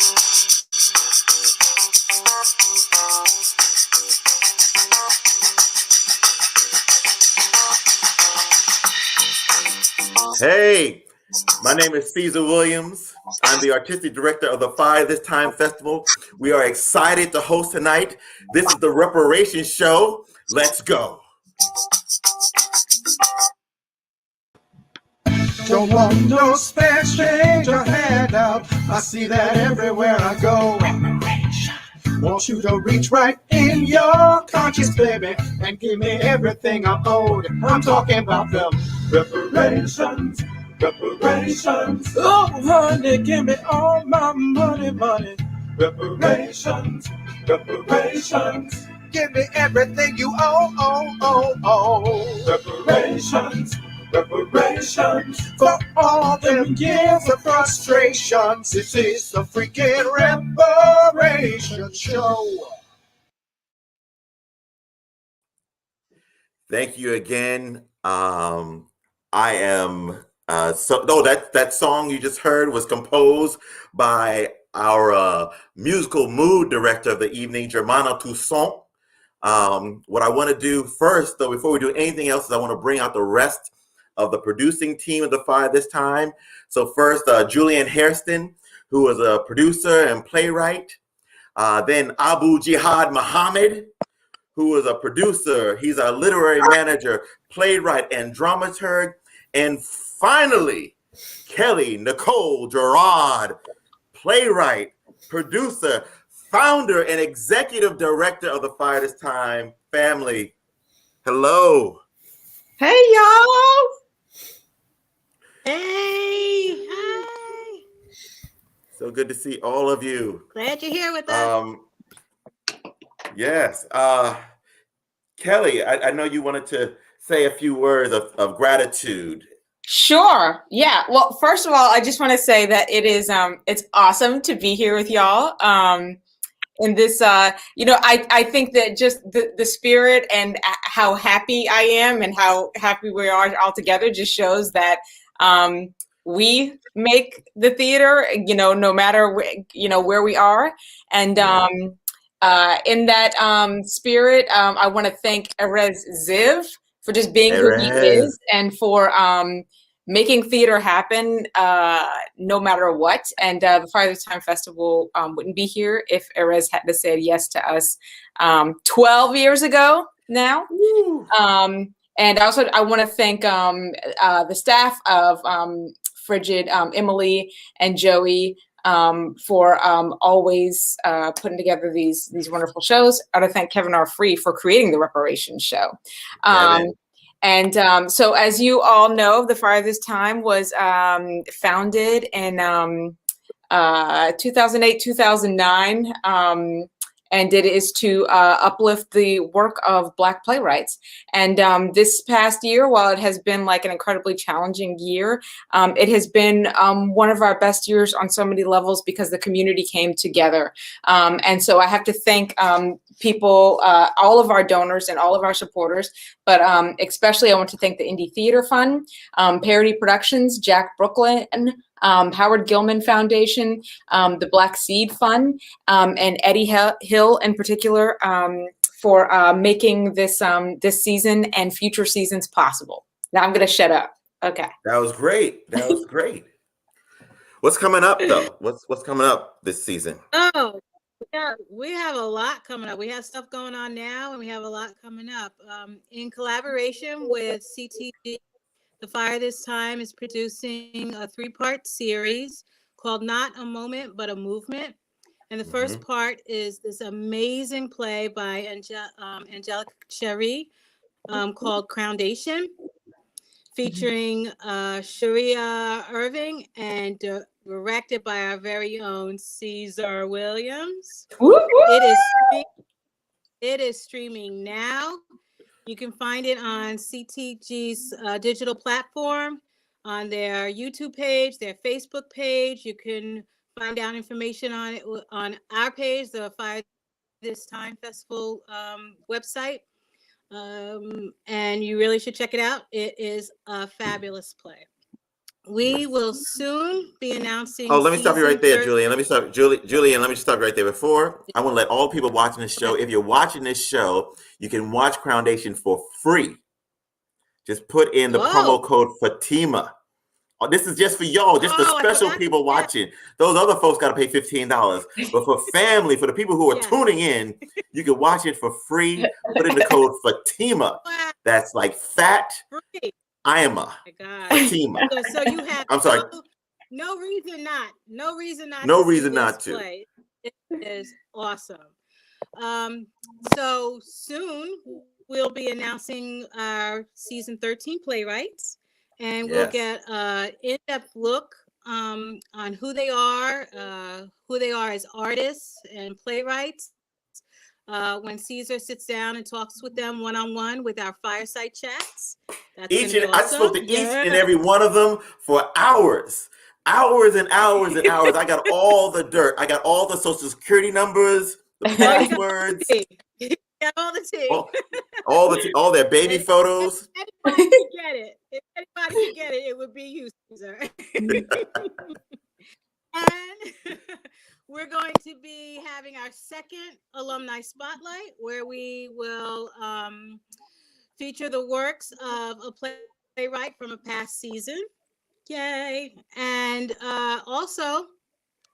Hey, my name is Caesar Williams. I'm the artistic director of the Fire This Time Festival. We are excited to host tonight. This is the Reparations show. Let's go. Don't want no spare change or handout. I see that everywhere I go. Want you to reach right in your conscience, baby, and give me everything I'm owed. I'm talking about them reparations, reparations. Oh, honey, give me all my money, money. Reparations, reparations. Give me everything you owe. Reparations. Reparations for all them years of frustrations. This is the freaking Reparations show. Thank you again. I am that song you just heard was composed by our musical mood director of the evening, Germano Toussaint. What I want to do first, though, before we do anything else, is I want to bring out the rest of the producing team of the Fire This Time. So first, Julian Hairston, who is a producer and playwright. Then Abu Jihad Muhammad, who is a producer. He's a literary manager, playwright, and dramaturg. And finally, Kelly Nicole Gerard, playwright, producer, founder, and executive director of the Fire This Time family. Hello. Hey, y'all. Hey, hi. So good to see all of you. Glad you're here with us. Yes. Kelly, I know you wanted to say a few words of gratitude. Sure. Yeah. Well, first of all, I just want to say that it's awesome to be here with y'all. In this, I think that just the spirit and how happy I am and how happy we are all together just shows that we make the theater, no matter where we are. And in that spirit, I want to thank Erez Ziv for just being who he is and for making theater happen no matter what. And the Fire This Time Festival wouldn't be here if Erez hadn't said yes to us 12 years ago now. And also I want to thank the staff of Frigid, Emily and Joey, for always putting together these wonderful shows. I want to thank Kevin R. Free for creating the Reparations show. So as you all know, the Fire This Time was founded in 2008, 2009. And it is to uplift the work of Black playwrights. And this past year, while it has been like an incredibly challenging year, it has been one of our best years on so many levels because the community came together. And so I have to thank people, all of our donors and all of our supporters, but especially I want to thank the Indie Theater Fund, Parody Productions, Jack Brooklyn, Howard Gilman Foundation, the Black Seed Fund, and Eddie Hill in particular for making this this season and future seasons possible. Now I'm going to shut up. Okay. That was great. That was great. What's coming up though? What's coming up this season? Oh, yeah, we have a lot coming up. We have stuff going on now, and we have a lot coming up. In collaboration with CTG, The Fire This Time is producing a 3-part series called Not a Moment, but a Movement. And the first part is this amazing play by Angelic Cherry called Groundation, featuring Sharia Irving and directed by our very own Caesar Williams. It is streaming now. You can find it on CTG's digital platform, on their YouTube page, their Facebook page. You can find out information on it on our page, the Fire This Time Festival website. And you really should check it out. It is a fabulous play. We Yes. will soon be announcing Oh, let me stop you right season there, 13. Julian. Let me stop, Julian. Let me just stop you right there. Before I want to let all people watching this show, if you're watching this show, you can watch Foundation for free. Just put in the promo Oh, code Fatima. Oh, this is just for y'all, just the oh, I special forgot. people Yes, watching. Those other folks got to pay $15. But for family, for the people who are yes. tuning in, you can watch it for free. Put in the code Fatima. Wow, That's like fat free. Ima. My God. Fatima. So you have I'm sorry. no reason not No to see reason this not to. play. It is awesome. So soon we'll be announcing our season 13 playwrights, and we'll Yes. get an in-depth look on who they are as artists and playwrights. When Caesar sits down and talks with them one-on-one with our fireside chats, that's going to be I spoke awesome. to each Yeah. and every one of them for hours. Hours and hours and hours. I got all the dirt. I got all the social security numbers, the Oh, you got all passwords, the tea. You got all the tea. all, all their baby And photos. anybody could get it. If anybody could get it, it would be you, Caesar. And we're going to be having our second alumni spotlight, where we will feature the works of a playwright from a past season. Yay! And also,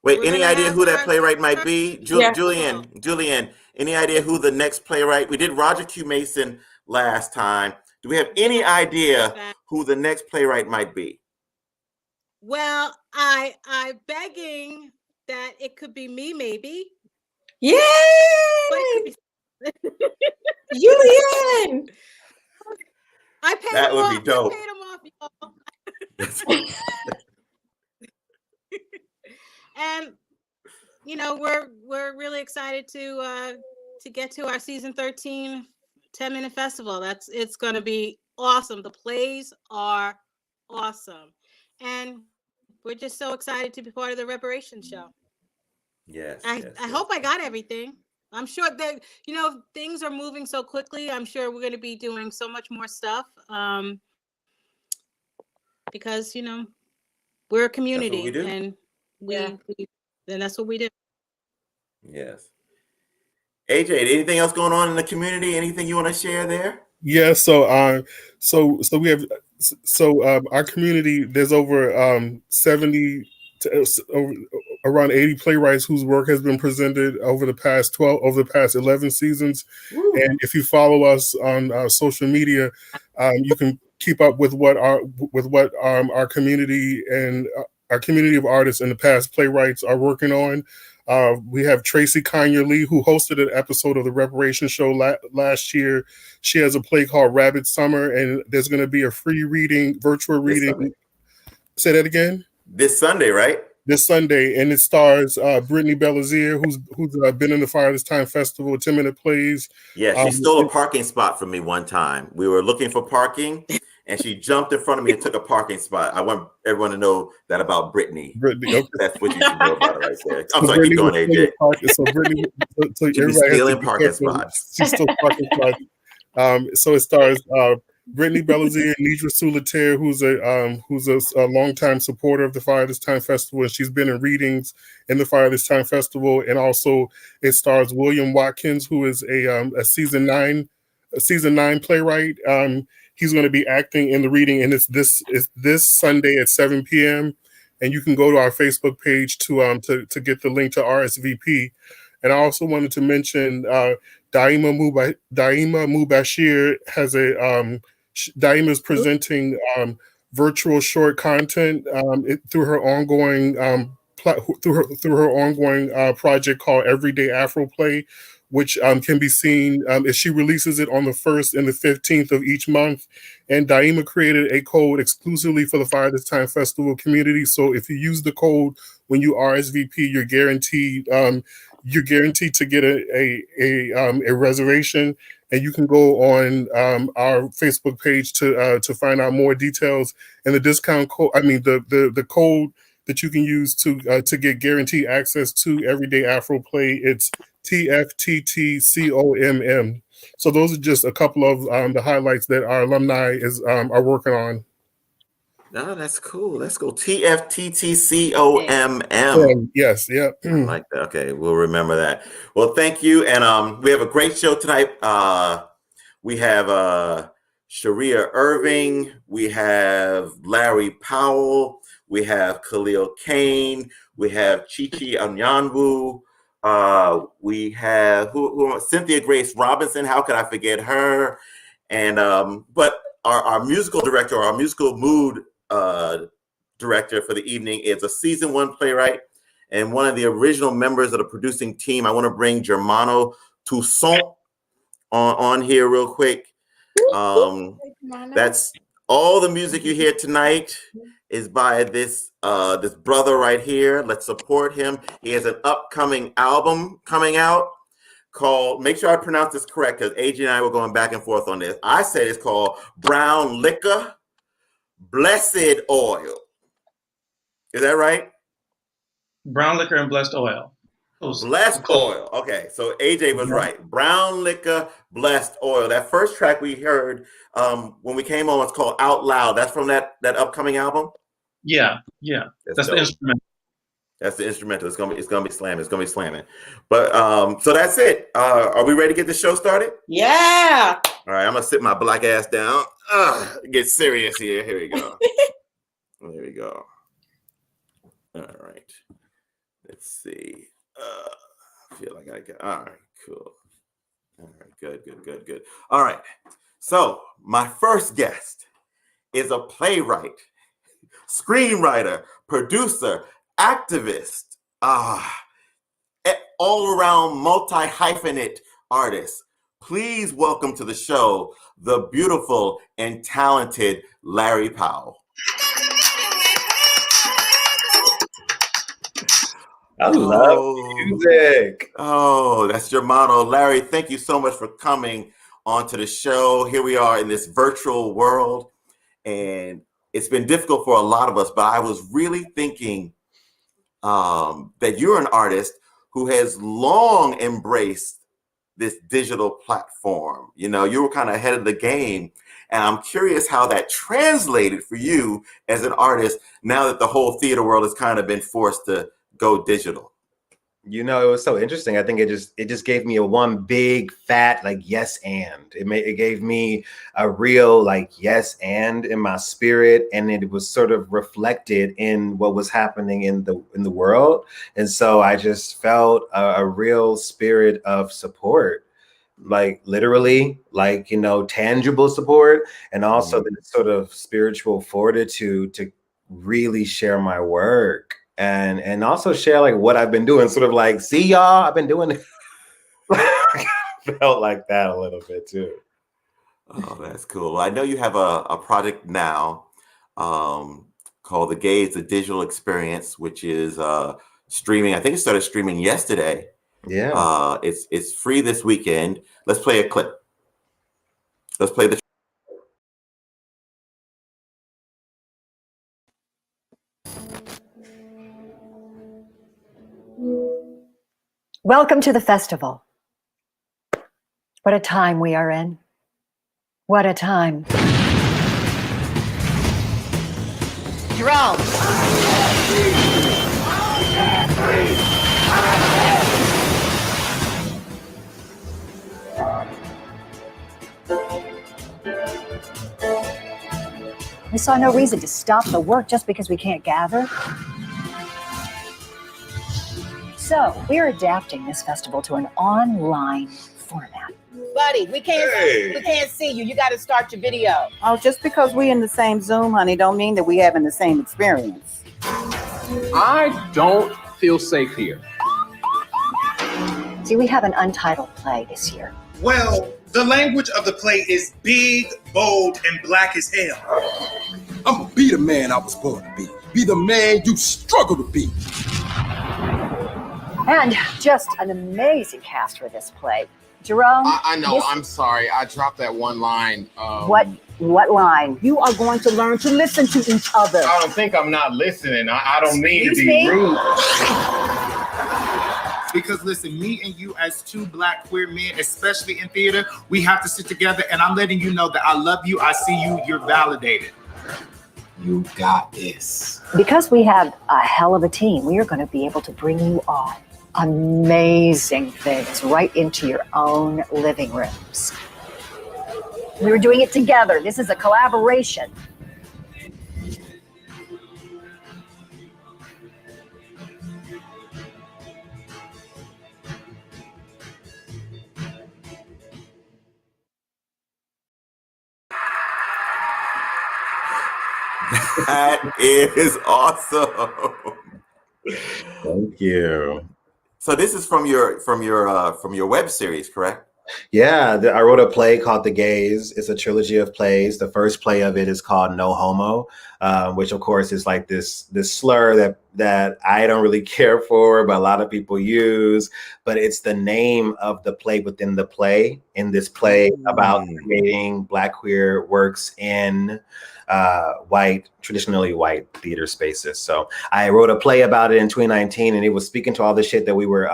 Wait, we're any gonna idea have who that our playwright might first be? Yeah. Julian, any idea who the next playwright? We did Roger Q. Mason last time. Do we have any yeah, idea that. who the next playwright might be? Well, I begging that it could be me, maybe, Yay! but it could be. Julian! I paid That him would be off. I dope. paid him off, y'all. And we're really excited to get to our season 13 10-minute festival. It's going to be awesome. The plays are awesome, and we're just so excited to be part of the Reparations show. Yes, I yes, I yes. hope I got everything. I'm sure that things are moving so quickly. I'm sure we're going to be doing so much more stuff, because we're a That's what we community, do. and Yeah. and that's what we do. Yes. AJ, anything else going on in the community? Anything you want to share there? Yeah, so we have our community. There's over 70 over around 80 playwrights whose work has been presented over the past 11 seasons. Woo. And if you follow us on social media, you can keep up with what our community and our community of artists and the past playwrights are working on. We have Tracy Kanye Lee, who hosted an episode of the Reparations show last year. She has a play called Rabbit Summer, and there's going to be a free virtual This reading. Sunday. Say that again. This Sunday, right? This Sunday, and it stars Brittany Belazier, who's been in the Fire This Time Festival, 10-minute plays. Yeah, she stole a parking spot from me one time. We were looking for parking, and she jumped in front of me and took a parking spot. I want everyone to know that about Brittany. Brittany, okay. That's what you should know about her right there. I'm So sorry, keep Brittany going, AJ. So She be everybody has to stealing be parking careful. spots. She stole parking spots. So it stars Brittany Belazier, Nidra Solitaire, who's a longtime supporter of the Fire This Time Festival, and she's been in readings in the Fire This Time Festival. And also it stars William Watkins, who is a season 9 playwright. He's going to be acting in the reading, and it's this Sunday at 7 p.m. And you can go to our Facebook page to get the link to RSVP. And I also wanted to mention Daima Mubashir has Daima is presenting virtual short content through her ongoing project called Everyday Afro Play, which can be seen if she releases it on the 1st and the 15th of each month. And Daima created a code exclusively for the Fire This Time Festival community. So if you use the code when you RSVP, you're guaranteed to get a reservation. And you can go on our Facebook page to find out more details. And the discount code, the code that you can use to get guaranteed access to Everyday Afro Play, it's TFTTCOMM. So those are just a couple of the highlights that our alumni are working on. No, that's cool. That's cool. TFTTCOMM. Yes, yeah. I like that. Okay, we'll remember that. Well, thank you. And we have a great show tonight. We have Sharia Irving. We have Larry Powell. We have Khalil Kane. We have Chichi Anyanwu. We have who Cynthia Grace Robinson. How could I forget her? And but our musical director, our musical mood director for the evening is a season 1 playwright and one of the original members of the producing team. I want to bring Germano Toussaint on here real quick. That's all the music you hear tonight is by this this brother right here. Let's support him. He has an upcoming album coming out called, make sure I pronounce this correct because AJ and I were going back and forth on this. I said it's called Brown Liquor, Blessed Oil. Is that right? Brown Liquor and Blessed Oil. Blessed Oil. Okay, so AJ was right. Brown Liquor, Blessed Oil. That first track we heard when we came on was called Out Loud. That's from that upcoming album? Yeah. That's the instrument. That's the instrumental. It's gonna be slamming. It's gonna be slamming. But so that's it. Are we ready to get the show started? Yeah. All right, I'm gonna sit my black ass down. Get serious here. Here we go. There we go. All right. Let's see. I feel like I got. All right, cool. All right, good. All right. So my first guest is a playwright, screenwriter, producer, activist, all-around multi-hyphenate artist. Please welcome to the show the beautiful and talented Larry Powell. I love music. Oh, that's Germano. Larry, thank you so much for coming onto the show. Here we are in this virtual world, and it's been difficult for a lot of us, but I was really thinking that you're an artist who has long embraced this digital platform. You know, you were kind of ahead of the game, and I'm curious how that translated for you as an artist now that the whole theater world has kind of been forced to go digital. You know, it was so interesting. I think it just gave me a one big fat like yes and. It gave me a real like yes and in my spirit, and it was sort of reflected in what was happening in the world. And so I just felt a real spirit of support, like literally, like, you know, tangible support, and also the sort of spiritual fortitude to really share my work. And also share like what I've been doing, sort of like, see y'all, I've been doing it. Felt like that a little bit too. Oh, that's cool. Well, I know you have a project now called The Gaze, the Digital Experience, which is streaming. I think it started streaming yesterday. Yeah. It's free this weekend. Let's play a clip. Let's play the. Welcome to the festival. What a time we are in. What a time. Drums. We saw no reason to stop the work just because we can't gather. So we're adapting this festival to an online format. Buddy, we can't see you. You got to start your video. Oh, just because we in the same Zoom, honey, don't mean that we having the same experience. I don't feel safe here. See, we have an untitled play this year. Well, the language of the play is big, bold, and black as hell. I'm gonna be the man I was born to be. Be the man you struggle to be. And just an amazing cast for this play. Jerome? I know, I'm sorry. I dropped that one line. What line? You are going to learn to listen to each other. I don't think I'm not listening. I don't mean to be rude. Because listen, me and you as two black queer men, especially in theater, we have to sit together, and I'm letting you know that I love you, I see you, you're validated. You got this. Because we have a hell of a team, we are going to be able to bring you on amazing things right into your own living rooms. We're doing it together. This is a collaboration. That is awesome. Thank you. So this is from your web series, correct? Yeah, I wrote a play called The Gaze. It's a trilogy of plays. The first play of it is called No Homo, which of course is like this slur that I don't really care for, but a lot of people use. But it's the name of the play within the play. In this play about creating Black queer works in traditionally white theater spaces. So I wrote a play about it in 2019, and it was speaking to all the shit that we were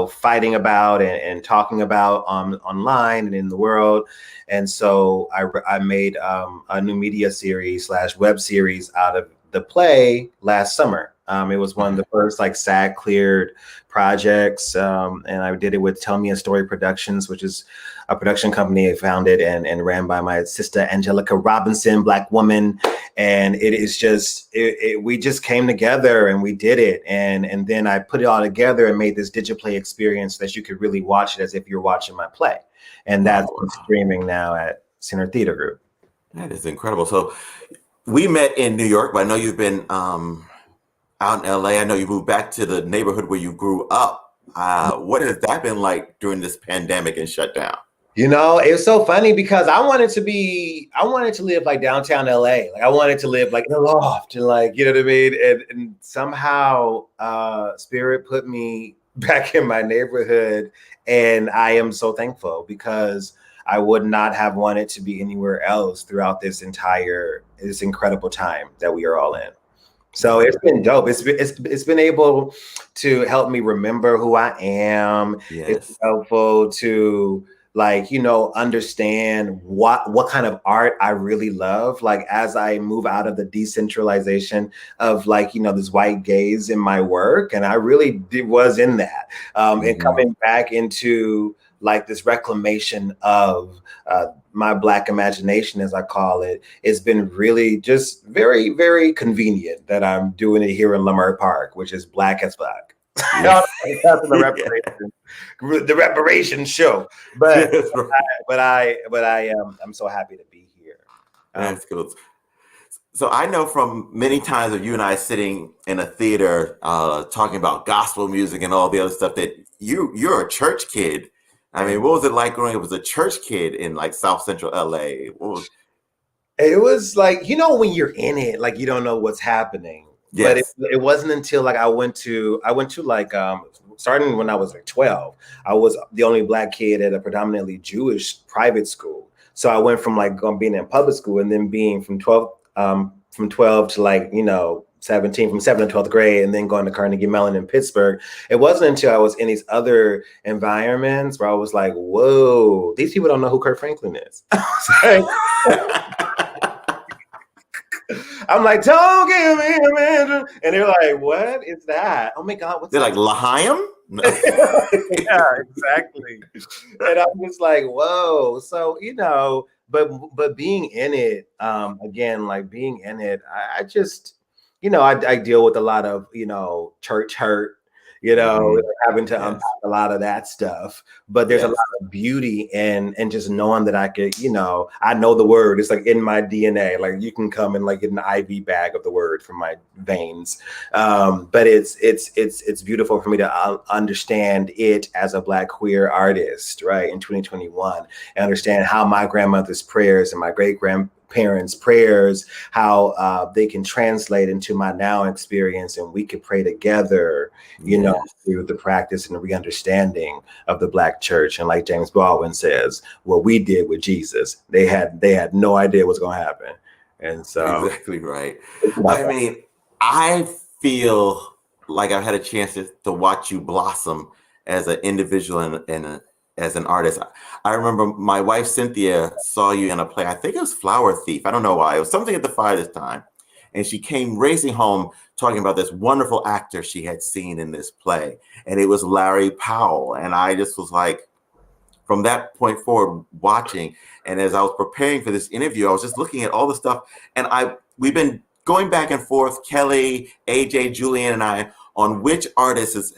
fighting about and talking about online and in the world. And so I made a new media series / web series out of the play last summer. It was one of the first like SAG cleared projects. And I did it with Tell Me a Story Productions, which is a production company founded and ran by my sister, Angelica Robinson, Black woman. And it is just, we just came together and we did it. And then I put it all together and made this digiplay experience that you could really watch it as if you're watching my play. And that's streaming now at Center Theater Group. That is incredible. So we met in New York, but I know you've been out in LA. I know you moved back to the neighborhood where you grew up. What has that been like during this pandemic and shutdown? You know, it was so funny because I wanted to live like downtown LA. Like I wanted to live like in a loft and like, you know what I mean? And somehow Spirit put me back in my neighborhood. And I am so thankful because I would not have wanted to be anywhere else throughout this incredible time that we are all in. So it's been dope. It's been able to help me remember who I am. Yes. It's helpful to understand what kind of art I really love. Like as I move out of the decentralization of this white gaze in my work, and I really was in that, and coming back into like this reclamation of my Black imagination, as I call it, it's been really just very, very convenient that I'm doing it here in Leimert Park, which is Black as fuck. The Reparations show, but I'm so happy to be here. That's cool. So I know from many times of you and I sitting in a theater talking about gospel music and all the other stuff that you're a church kid. I mean, what was it like growing up as a church kid in like South Central LA? It was like, when you're in it, like you don't know what's happening. Yes. But it wasn't until like I went to like starting when I was like 12, I was the only Black kid at a predominantly Jewish private school. So I went from like being in public school and then being from 12 to like 17, from 7th to 12th grade, and then going to Carnegie Mellon in Pittsburgh. It wasn't until I was in these other environments where I was like, whoa, these people don't know who Kurt Franklin is. I'm like, don't give me a man. And they're like, what is that? Oh my God, what's they're that? Like L'Chaim? Yeah, exactly. And I'm just like, whoa. So, but being in it, again, like being in it, I just, I deal with a lot of, church hurt, having to unpack a lot of that stuff. But there's a lot of beauty in just knowing that I could, I know the word. It's like in my DNA. Like you can come and like get an IV bag of the word from my veins. But it's beautiful for me to understand it as a Black queer artist, right, in 2021, and understand how my grandmother's prayers and my great-grandparents' prayers, how they can translate into my now experience, and we can pray together, through the practice and the re-understanding of the Black church. And like James Baldwin says, what we did with Jesus, they had no idea what's going to happen. And so exactly right. I mean, I feel like I've had a chance to watch you blossom as an individual and as an artist. I remember my wife Cynthia saw you in a play. I think it was Flower Thief. I don't know why. It was something at the Fire this time. And she came racing home talking about this wonderful actor she had seen in this play. And it was Larry Powell. And I just was like, from that point forward, watching. And as I was preparing for this interview, I was just looking at all the stuff. And we've been going back and forth, Kelly, AJ, Julian, and I, on which artist has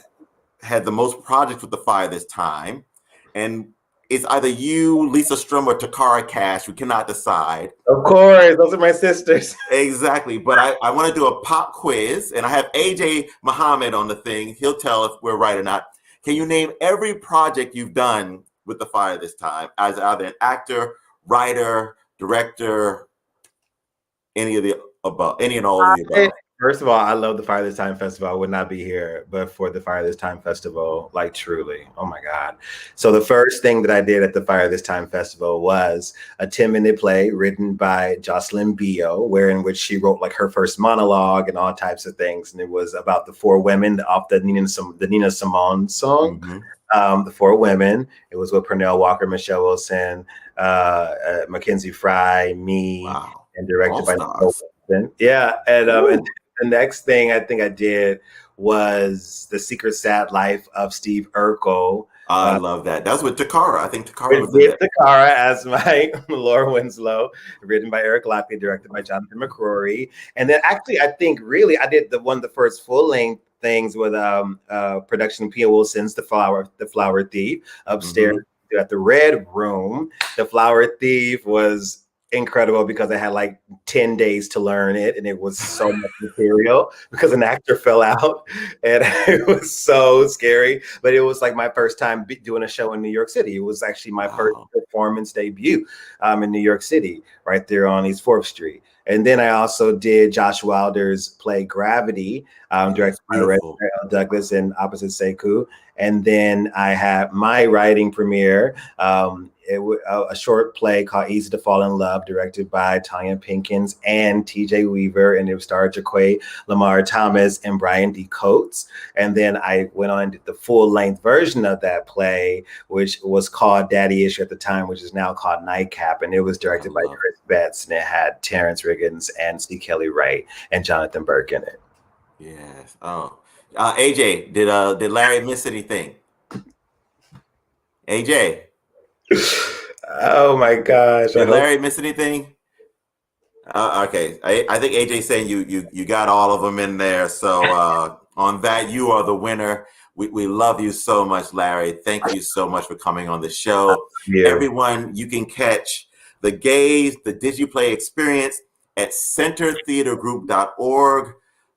had the most projects with the Fire this time. And it's either you, Lisa Strum, or Takara Cash. We cannot decide. Of course, those are my sisters. Exactly. But I want to do a pop quiz, and I have AJ Muhammad on the thing. He'll tell if we're right or not. Can you name every project you've done with the Fire this time as either an actor, writer, director, any of the above, any and all of the above? First of all, I love the Fire This Time Festival. I would not be here but for the Fire This Time Festival, like truly. Oh my God. So the first thing that I did at the Fire This Time Festival was a 10-minute play written by Jocelyn Bio, in which she wrote like her first monologue and all types of things. And it was about the four women off the Nina Simone song. Mm-hmm. The four women. It was with Pernell Walker, Michelle Wilson, Mackenzie Fry, me, wow. And directed by Nicole Wilson. Yeah. And the next thing I think I did was The Secret Sad Life of Steve Urkel. I love that. That was with Takara. I think Takara was with Takara as my Laura Winslow, written by Eric Lockley, directed by Jonathan McCrory. And then actually, I think really I did one of the first full-length things with production of Pia Wilson's The Flower Thief upstairs at the Red Room. The Flower Thief was incredible because I had like 10 days to learn it, and it was so much material because an actor fell out, and it was so scary. But it was like my first time doing a show in New York City. It was actually my first performance debut in New York City, right there on East 4th Street. And then I also did Josh Wilder's play Gravity, directed by L. Douglas and opposite Sekou. And then I had my writing premiere, a short play called Easy to Fall in Love, directed by Tanya Pinkins and TJ Weaver, and it starred Jaquay Lamar Thomas and Brian D. Coates. And then I went on and did the full-length version of that play, which was called Daddy Issue at the time, which is now called Nightcap, and it was directed by Chris Betts, and it had Terrence Riggins and C. Kelly Wright and Jonathan Burke in it. Yes. Oh, AJ, did Larry miss anything? AJ. Oh my gosh! Did Larry miss anything? Okay, I think AJ's saying you got all of them in there. So on that, you are the winner. We love you so much, Larry. Thank you so much for coming on the show. Everyone, you can catch The Gaze, the DigiPlay Experience at centertheatergroup.org.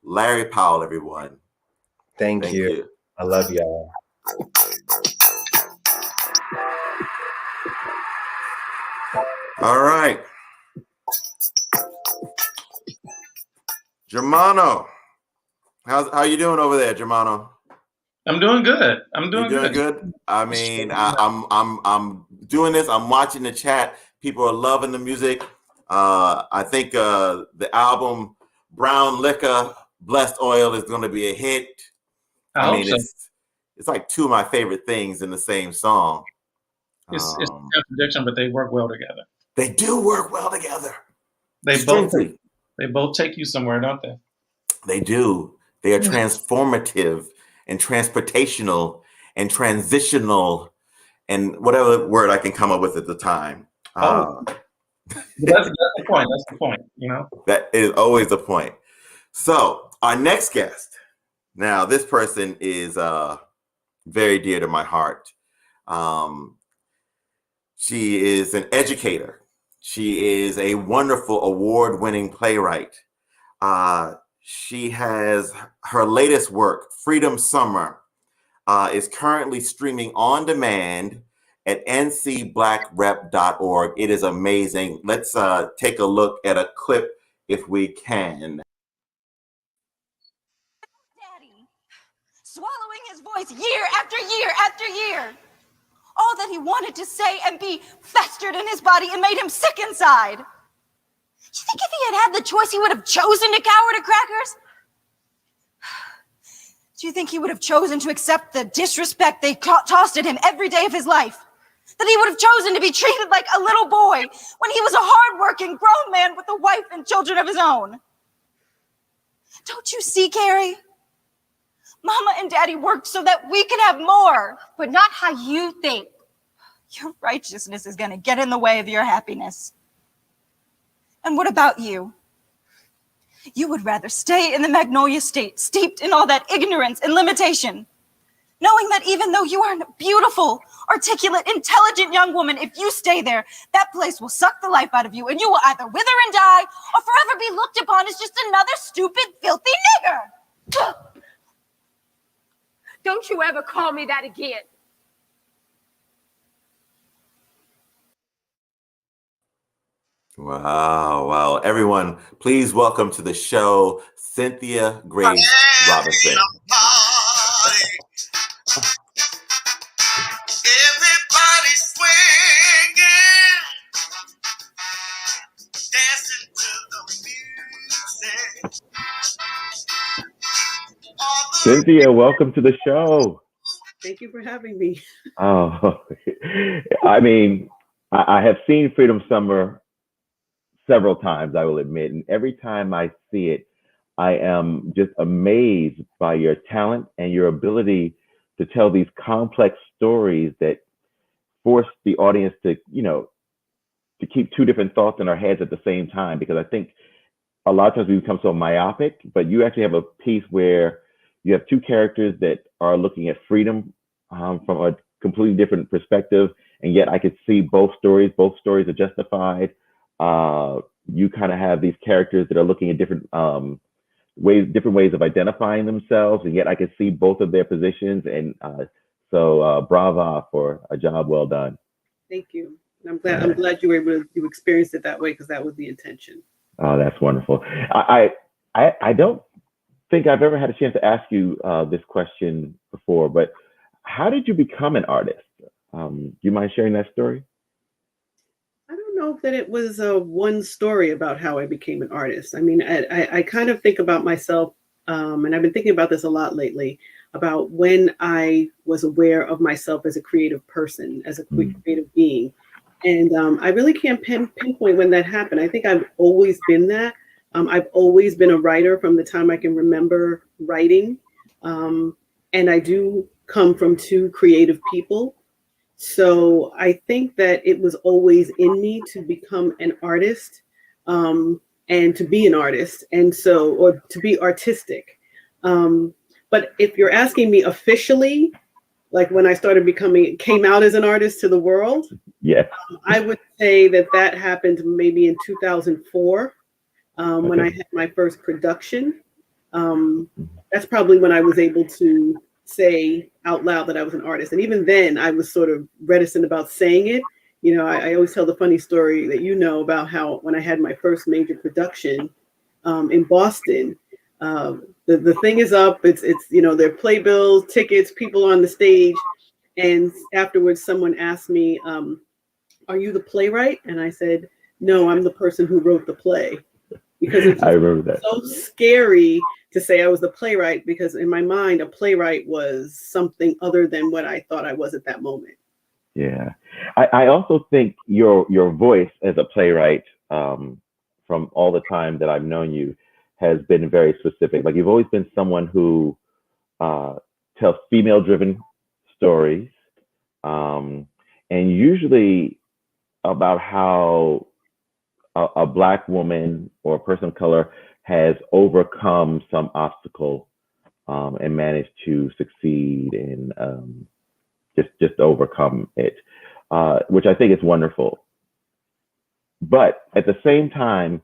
Larry Powell, everyone. Thank you. I love y'all. All right. Germano. How you doing over there, Germano? I'm doing good. I'm doing good. I mean, I'm doing this. I'm watching the chat. People are loving the music. I think the album Brown Liquor, Blessed Oil is going to be a hit. I mean, it's like two of my favorite things in the same song. It's a contradiction, but they work well together. They do work well together. They both take you somewhere, don't they? They do. They are transformative and transportational and transitional and whatever word I can come up with at the time. That's the point. That's the point, you know? That is always the point. So our next guest, now this person is very dear to my heart. She is an educator. She is a wonderful award-winning playwright. She has her latest work, Freedom Summer, is currently streaming on demand at ncblackrep.org. It is amazing. Let's take a look at a clip if we can. Daddy, swallowing his voice year after year after year. All that he wanted to say and be festered in his body and made him sick inside. You think if he had had the choice, he would have chosen to cower to crackers? Do you think he would have chosen to accept the disrespect they tossed at him every day of his life? That he would have chosen to be treated like a little boy when he was a hardworking grown man with a wife and children of his own. Don't you see, Carrie? Mama and Daddy worked so that we could have more. But not how you think. Your righteousness is going to get in the way of your happiness. And what about you? You would rather stay in the Magnolia State, steeped in all that ignorance and limitation, knowing that even though you are a beautiful, articulate, intelligent young woman, if you stay there, that place will suck the life out of you, and you will either wither and die or forever be looked upon as just another stupid, filthy nigger. Don't you ever call me that again. Wow, wow. Everyone, please welcome to the show, Cynthia Grace Robinson. Everybody swinging, dancing to the music. Cynthia, welcome to the show. Thank you for having me. Oh, I mean, I have seen Freedom Summer several times, I will admit, and every time I see it, I am just amazed by your talent and your ability to tell these complex stories that force the audience to, to keep two different thoughts in our heads at the same time. Because I think a lot of times we become so myopic, but you actually have a piece where you have two characters that are looking at freedom from a completely different perspective, and yet I could see both stories. Both stories are justified. You kind of have these characters that are looking at different ways of identifying themselves, and yet I could see both of their positions. And so, brava for a job well done. Thank you. I'm glad you were able to experience it that way, because that was the intention. Oh, that's wonderful. I don't think I've ever had a chance to ask you this question before, but how did you become an artist? Do you mind sharing that story? I don't know that it was one story about how I became an artist. I mean, I kind of think about myself, and I've been thinking about this a lot lately, about when I was aware of myself as a creative person, as a creative being. And I really can't pinpoint when that happened. I think I've always been that. I've always been a writer from the time I can remember writing. And I do come from two creative people. So I think that it was always in me to become an artist, and to be an artist, and so, or to be artistic. But if you're asking me officially, like when I came out as an artist to the world, yes, I would say that happened maybe in 2004, when I had my first production. That's probably when I was able to say out loud that I was an artist. And even then I was sort of reticent about saying it. I always tell the funny story that about how when I had my first major production in Boston, the thing is up, it's there are playbills, tickets, people on the stage. And afterwards someone asked me, are you the playwright? And I said, no, I'm the person who wrote the play. Because it's I remember that. So scary to say I was the playwright, because in my mind, a playwright was something other than what I thought I was at that moment. Yeah. I also think your voice as a playwright, from all the time that I've known you, has been very specific. Like, you've always been someone who tells female-driven stories, and usually about how a Black woman or a person of color has overcome some obstacle, and managed to succeed and just overcome it, which I think is wonderful. But at the same time,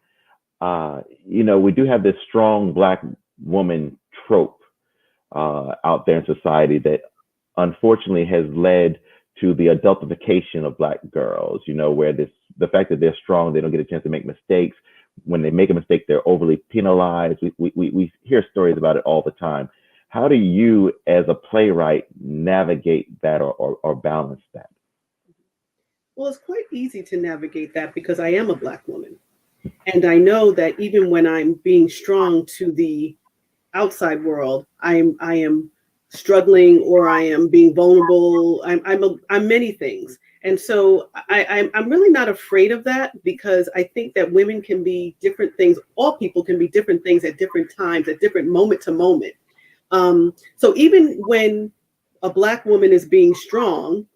we do have this strong Black woman trope out there in society that unfortunately has led to the adultification of Black girls, where the fact that they're strong, they don't get a chance to make mistakes. When they make a mistake, they're overly penalized. We hear stories about it all the time. How do you, as a playwright, navigate that or balance that? Well, it's quite easy to navigate that because I am a Black woman. And I know that even when I'm being strong to the outside world, I am struggling or I am being vulnerable. I'm many things. And so I'm really not afraid of that, because I think that women can be different things. All people can be different things at different times, at different moment to moment. So even when a Black woman is being strong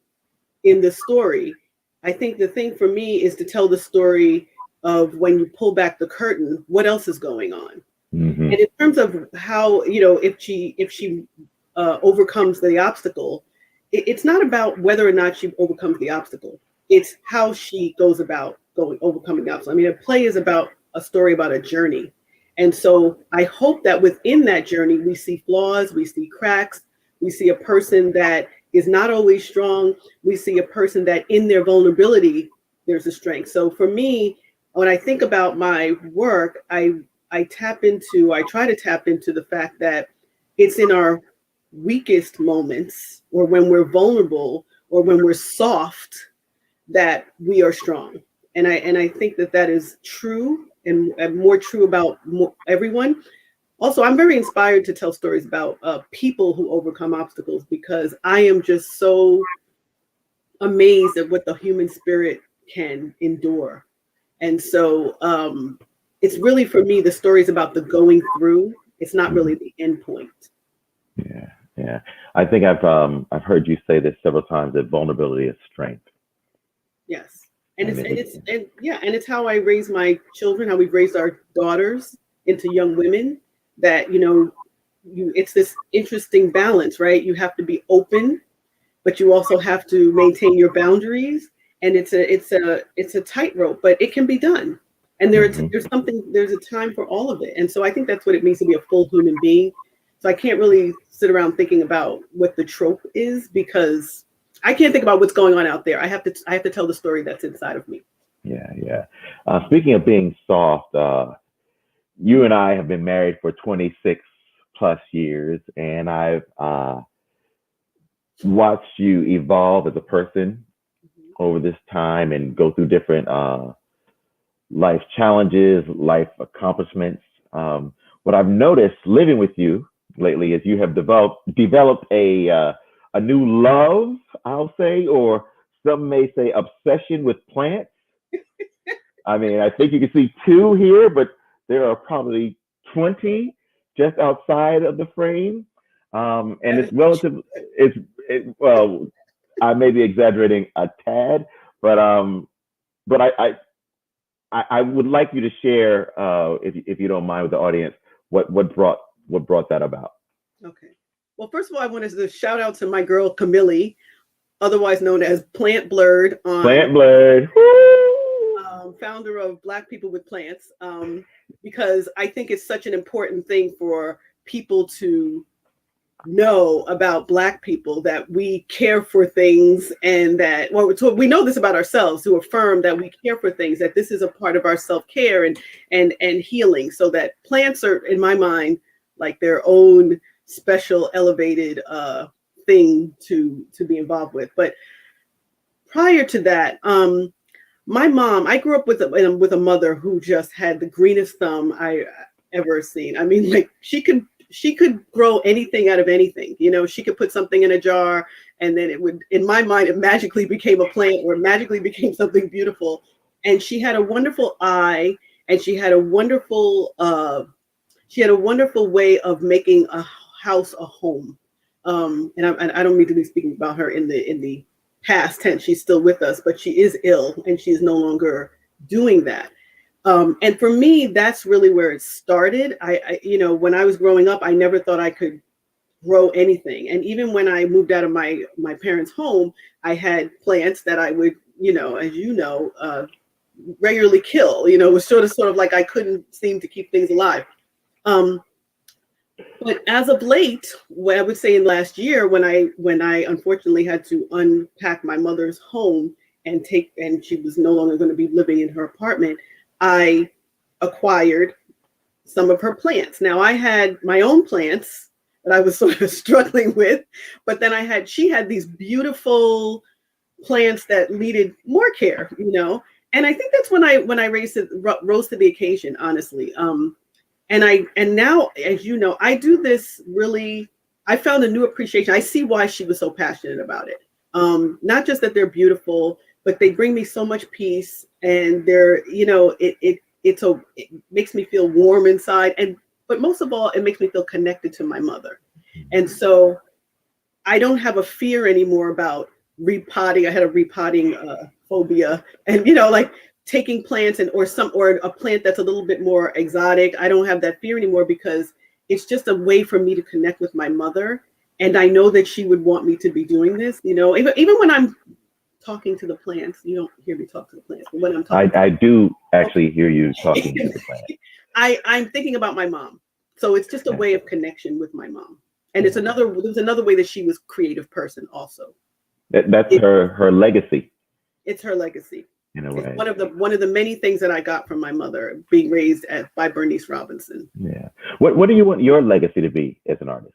in the story, I think the thing for me is to tell the story of, when you pull back the curtain, what else is going on. Mm-hmm. And in terms of how, if she overcomes the obstacle, it's not about whether or not she overcomes the obstacle. It's how she goes about overcoming the obstacle. I mean, a play is about a story about a journey. And so I hope that within that journey, we see flaws, we see cracks, we see a person that is not always strong. We see a person that in their vulnerability, there's a strength. So for me, when I think about my work, I try to tap into the fact that it's in our weakest moments, or when we're vulnerable, or when we're soft, that we are strong. And I think that is true, and more true about everyone. Also, I'm very inspired to tell stories about people who overcome obstacles, because I am just so amazed at what the human spirit can endure. And so it's really, for me, the story is about the going through. It's not really the end point. Yeah. I think I've heard you say this several times, that vulnerability is strength. Yes. And it's how I raise my children, how we've raised our daughters into young women, that, it's this interesting balance, right? You have to be open, but you also have to maintain your boundaries. And it's a tightrope, but it can be done. And there's a time for all of it. And so I think that's what it means to be a full human being. So I can't really sit around thinking about what the trope is, because I can't think about what's going on out there. I have to tell the story that's inside of me. Yeah. Speaking of being soft, you and I have been married for 26 plus years, and I've watched you evolve as a person over this time, and go through different life challenges, life accomplishments. What I've noticed living with you lately is you have developed a new love, I'll say, or some may say obsession with plants. I mean, I think you can see 2 here, but there are probably 20 just outside of the frame. And it's relative. Well, I may be exaggerating a tad, but I would like you to share, if you don't mind, with the audience, what brought that about. Okay. Well, first of all, I wanted to shout out to my girl Camille, otherwise known as Plant Blurred, founder of Black People with Plants, because I think it's such an important thing for people to know about Black people, that we care for things, and that, well, we know this about ourselves, to affirm that we care for things, that this is a part of our self-care and healing. So that plants are, in my mind, like their own special elevated thing to be involved with. But prior to that, my mom, I grew up with a mother who just had the greenest thumb I ever seen. I mean, like, she could grow anything out of anything. She could put something in a jar, and then it would, in my mind, it magically became a plant, or magically became something beautiful. And she had a wonderful eye, and she had a wonderful way of making a house a home. And I don't mean to be speaking about her in the past tense. She's still with us, but she is ill, and she is no longer doing that. And for me, that's really where it started. I when I was growing up, I never thought I could grow anything. And even when I moved out of my parents' home, I had plants that I would, as regularly kill. It was sort of like I couldn't seem to keep things alive. But as of late, what I would say in last year, when I unfortunately had to unpack my mother's home and she was no longer going to be living in her apartment, I acquired some of her plants. Now, I had my own plants that I was sort of struggling with, but then she had these beautiful plants that needed more care, And I think that's when I rose to the occasion, honestly. And now, as you know, I do this really I found a new appreciation. I see why she was so passionate about it. Not just that they're beautiful, but they bring me so much peace, and they're, you know, it makes me feel warm inside, but most of all, it makes me feel connected to my mother. And so I don't have a fear anymore about repotting. I had a repotting phobia, and like taking plants or a plant that's a little bit more exotic. I don't have that fear anymore because it's just a way for me to connect with my mother, and I know that she would want me to be doing this. Even when I'm talking to the plants, you don't hear me talk to the plants, but when I'm talking, I do actually hear you talking to the plant. I'm thinking about my mom, so it's just a way of connection with my mom. And there's another way that she was a creative person also. That's her legacy. It's her legacy. In a way. It's one of the many things that I got from my mother, being raised by Bernice Robinson. Yeah. What do you want your legacy to be as an artist?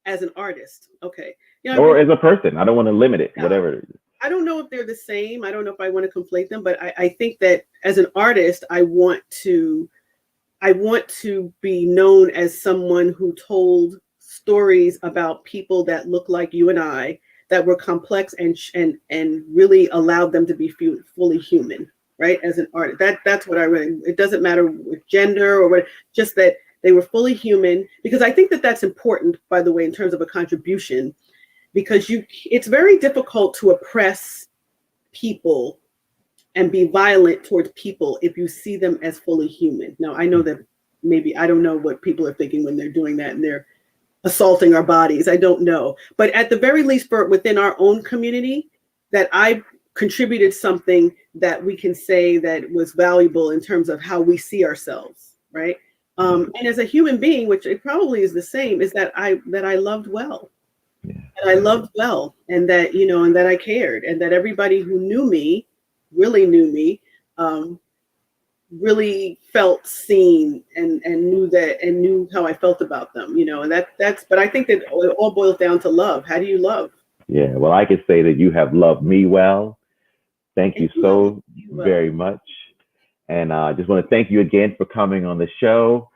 As an artist, okay. Or as a person? I don't want to limit it. Whatever it is. I don't know if they're the same. I don't know if I want to conflate them, but I think that as an artist, I want to be known as someone who told stories about people that look like you and I, that were complex and really allowed them to be fully human, right? As an artist, that's what I really. It doesn't matter with gender or what, just that they were fully human. Because I think that that's important, by the way, in terms of a contribution, because it's very difficult to oppress people and be violent towards people if you see them as fully human. Now, I know that maybe I don't know what people are thinking when they're doing that and they're assaulting our bodies. I don't know. But at the very least, for within our own community, that I contributed something that we can say that was valuable in terms of how we see ourselves, right? And as a human being, which it probably is the same, is that I loved well. And I loved well, and that, and that I cared, and that everybody who knew me, really knew me, really felt seen and knew how I felt about them, and but I think that it all boils down to love. How do you love? Yeah, well, I could say that you have loved me well. Thank you so very much. And I just want to thank you again for coming on the show.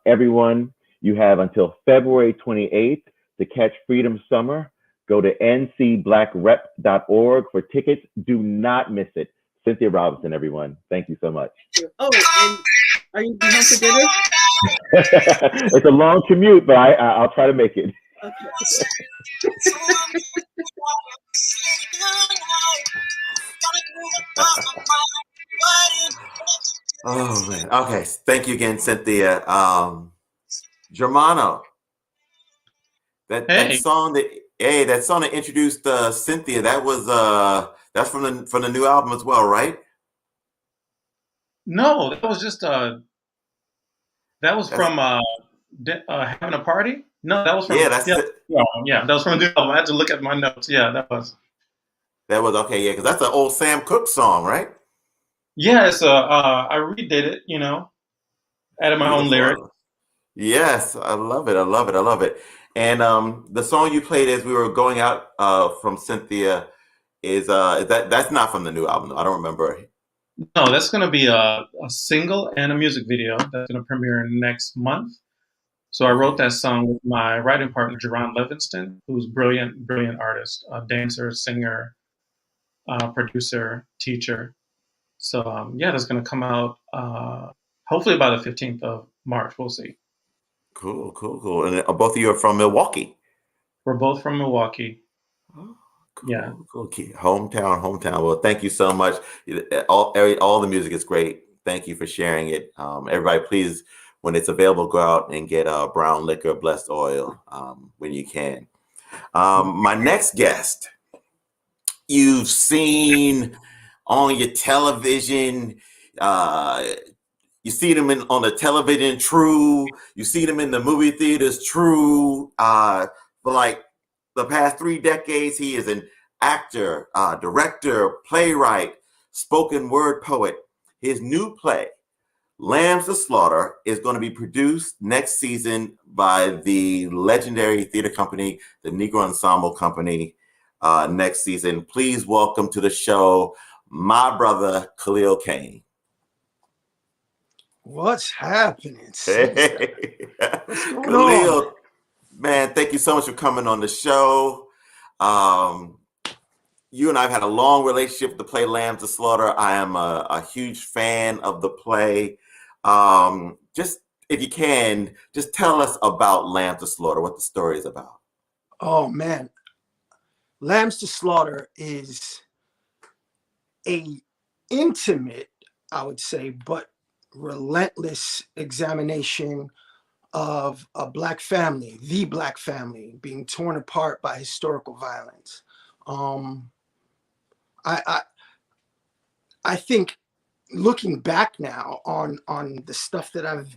Everyone, you have until February 28th to catch Freedom Summer. Go to ncblackrep.org for tickets. Do not miss it. Cynthia Robinson, everyone. Thank you so much. Oh, and are you home for dinner? It's a long commute, but I'll try to make it. Okay. Oh man. Okay. Thank you again, Cynthia. Germano. That song that introduced Cynthia, that's from the new album as well, right? No, that was just from Having a Party. No, that was from it. Yeah, that was from the new album. I had to look at my notes. Yeah, that was okay. Yeah, because that's an old Sam Cooke song, right? Yeah, it's I redid it. Added my own lyrics. Yes, I love it. I love it. I love it. And the song you played as we were going out from Cynthia is that's not from the new album. I don't remember. No, that's going to be a single and a music video that's going to premiere next month. So I wrote that song with my writing partner, Jerron Livingston, who's brilliant artist, dancer, singer, producer, teacher. So that's going to come out hopefully by the 15th of March. We'll see. Cool. And both of you are from Milwaukee. We're both from Milwaukee. Oh, cool. Yeah. Cool. Hometown. Well, thank you so much. All the music is great. Thank you for sharing it. Everybody, please, when it's available, go out and get Brown Liquor Blessed Oil when you can. My next guest, you've seen on your television. You see them on the television, true. You see them in the movie theaters, true. For like the past 3 decades, he is an actor, director, playwright, spoken word poet. His new play, Lambs to Slaughter, is going to be produced next season by the legendary theater company, the Negro Ensemble Company, next season. Please welcome to the show my brother, Khalil Kane. What's happening? Hey. What's going Khalil, on? Man, thank you so much for coming on the show. You and I have had a long relationship with the play Lambs to Slaughter. I am a huge fan of the play. Just if you can, just tell us about Lambs to Slaughter, what the story is about. Oh man, Lambs to Slaughter is a intimate, I would say, but relentless examination of a Black family, the Black family, being torn apart by historical violence. I think looking back now on the stuff that I've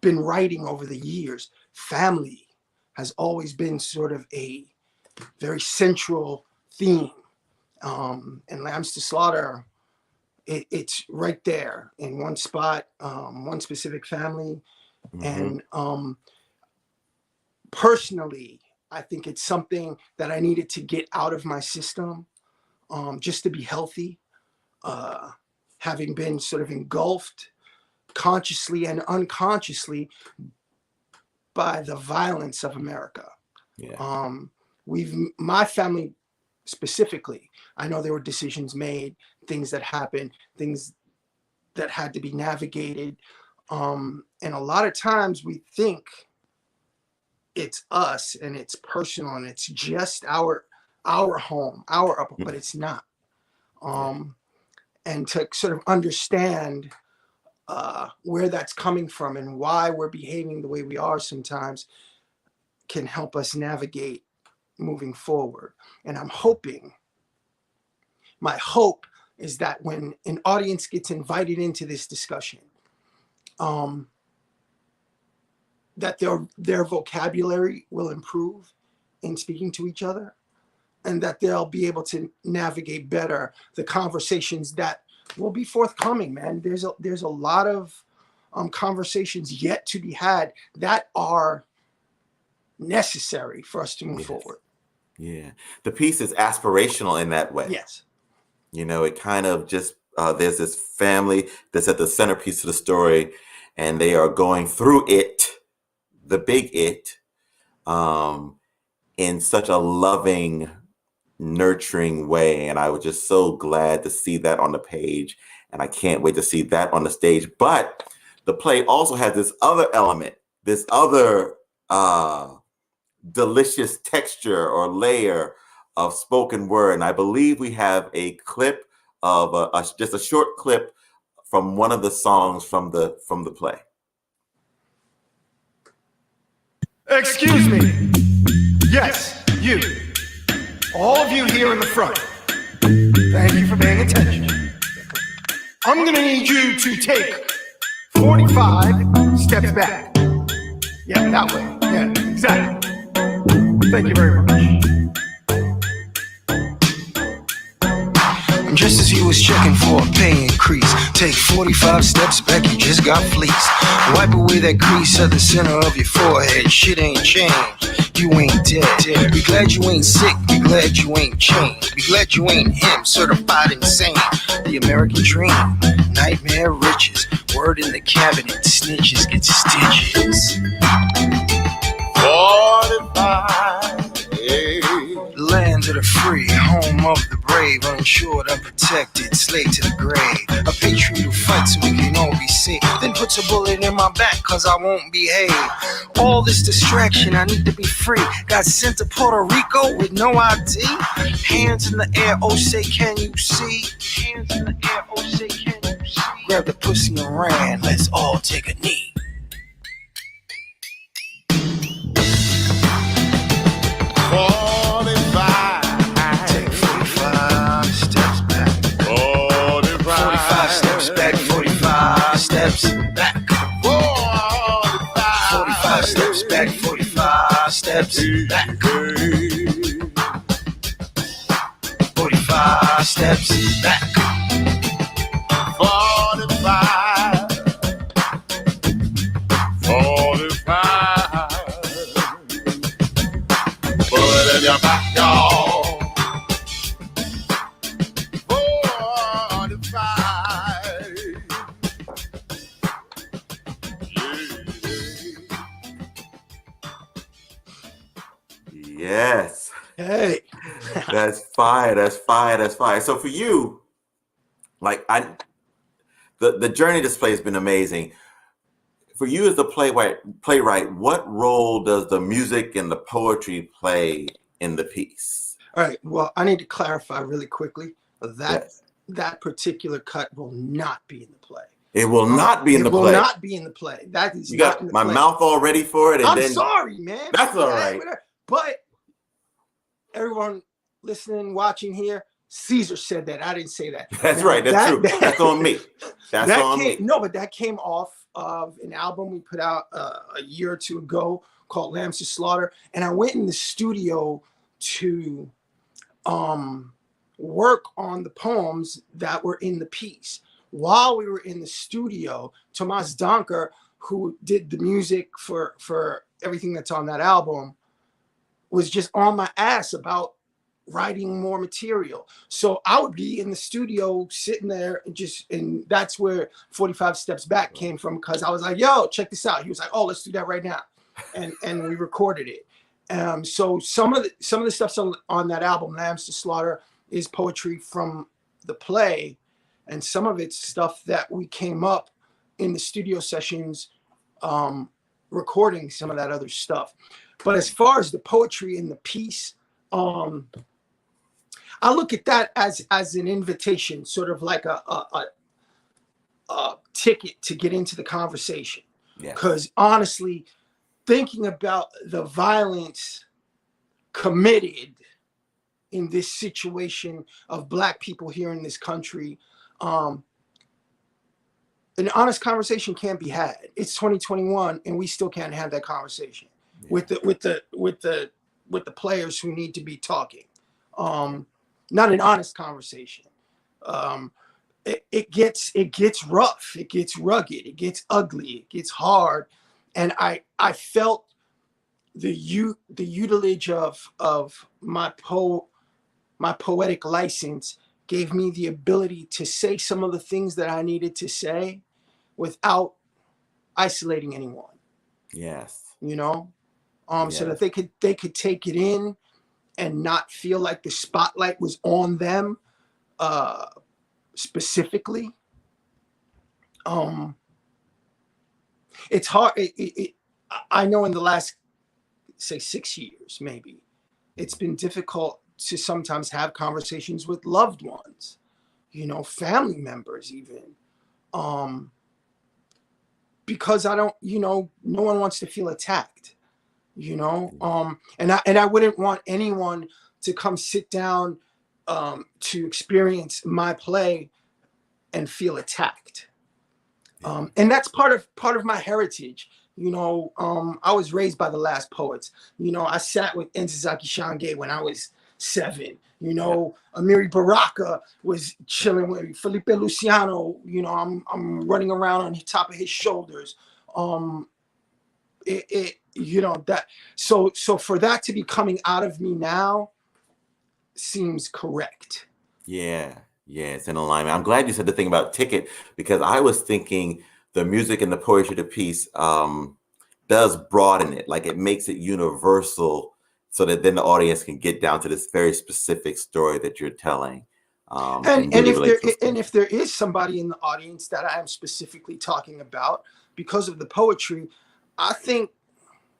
been writing over the years, family has always been sort of a very central theme. And Lambs to Slaughter, it's right there in one spot, one specific family. And personally, I think it's something that I needed to get out of my system, just to be healthy, having been sort of engulfed consciously and unconsciously by the violence of America. Yeah. My family specifically, I know there were decisions made, things that happened, things that had to be navigated. And a lot of times we think it's us and it's personal and it's just our home, but it's not. And to sort of understand where that's coming from and why we're behaving the way we are sometimes can help us navigate moving forward. And my hope is that when an audience gets invited into this discussion, that their vocabulary will improve in speaking to each other, and that they'll be able to navigate better the conversations that will be forthcoming, man. There's a lot of conversations yet to be had that are necessary for us to move forward. Yeah. The piece is aspirational in that way. Yes. You know, it kind of just, there's this family that's at the centerpiece of the story, and they are going through it, the big it, in such a loving, nurturing way. And I was just so glad to see that on the page, and I can't wait to see that on the stage. But the play also has this other element, this other delicious texture or layer of spoken word. And I believe we have a clip of just a short clip from one of the songs from the play. Excuse me. Yes, you. All of you here in the front. Thank you for paying attention. I'm going to need you to take 45 steps back. Yeah, that way. Yeah, exactly. Thank you very much. And just as you was checking for a pay increase, take 45 steps back, you just got fleeced. Wipe away that crease at the center of your forehead. Shit ain't changed, you ain't dead. Be glad you ain't sick, be glad you ain't changed. Be glad you ain't him, certified insane. The American dream, nightmare riches. Word in the cabinet, snitches get stitches. 45, land of the free, home of the brave, uninsured, unprotected, slave to the grave. A patriot who fights so we can all be safe, then puts a bullet in my back cause I won't behave. All this distraction, I need to be free. Got sent to Puerto Rico with no ID. Hands in the air, oh say can you see? Hands in the air, oh say can you see? Grab the pussy and ran, let's all take a knee. Take 45 steps back. 45 steps back, 45 steps back. 45 steps back, 45 steps back. 45 steps back. 45. Put it in your back, y'all. 45. That's fire. That's fire. That's fire. So for you, like the journey display has been amazing. For you as the playwright, what role does the music and the poetry play in the piece? All right. Well, I need to clarify really quickly that Yes. that particular cut will not be in the play. It will not be in the It will play. not be in the play. That is You not in got the my play. mouth all ready for it, and I'm then sorry, man. that's all right. But everyone listening, watching here, Caesar said that. I didn't say that. That's Now, right. That's true. That's on me. That's on me. No, but that came off of an album we put out a year or two ago called Lambs to Slaughter. And I went in the studio to work on the poems that were in the piece. While we were in the studio, Tomas Donker, who did the music for everything that's on that album, was just on my ass about writing more material. So I would be in the studio sitting there and that's where 45 Steps Back came from, because I was like, yo, check this out. He was like, oh, let's do that right now. And we recorded it. So some of the stuff on that album, Lambs to Slaughter, is poetry from the play, and some of it's stuff that we came up in the studio sessions, recording some of that other stuff. But as far as the poetry in the piece, I look at that as an invitation, sort of like a ticket to get into the conversation. Because honestly, thinking about the violence committed in this situation of Black people here in this country, an honest conversation can't be had. It's 2021, and we still can't have that conversation with the players who need to be talking. Not an honest conversation. It gets rough. It gets rugged. It gets ugly. It gets hard. And I felt the utilage of my poetic license gave me the ability to say some of the things that I needed to say without isolating anyone. Yes. You know, so that they could take it in and not feel like the spotlight was on them specifically. It's hard. I know in the last, say, 6 years, maybe, it's been difficult to sometimes have conversations with loved ones, you know, family members even, because I don't, you know, no one wants to feel attacked, you know, and I wouldn't want anyone to come sit down to experience my play and feel attacked. And that's part of my heritage. You know, I was raised by the last poets. You know, I sat with Ntozake Shange when I was 7. You know, Amiri Baraka was chilling with Felipe Luciano. You know, I'm running around on the top of his shoulders. You know, that so for that to be coming out of me now seems correct. Yeah, it's in alignment. I'm glad you said the thing about ticket, because I was thinking the music and the poetry of the piece does broaden it, like it makes it universal, so that then the audience can get down to this very specific story that you're telling. And if there is somebody in the audience that I am specifically talking about because of the poetry, I think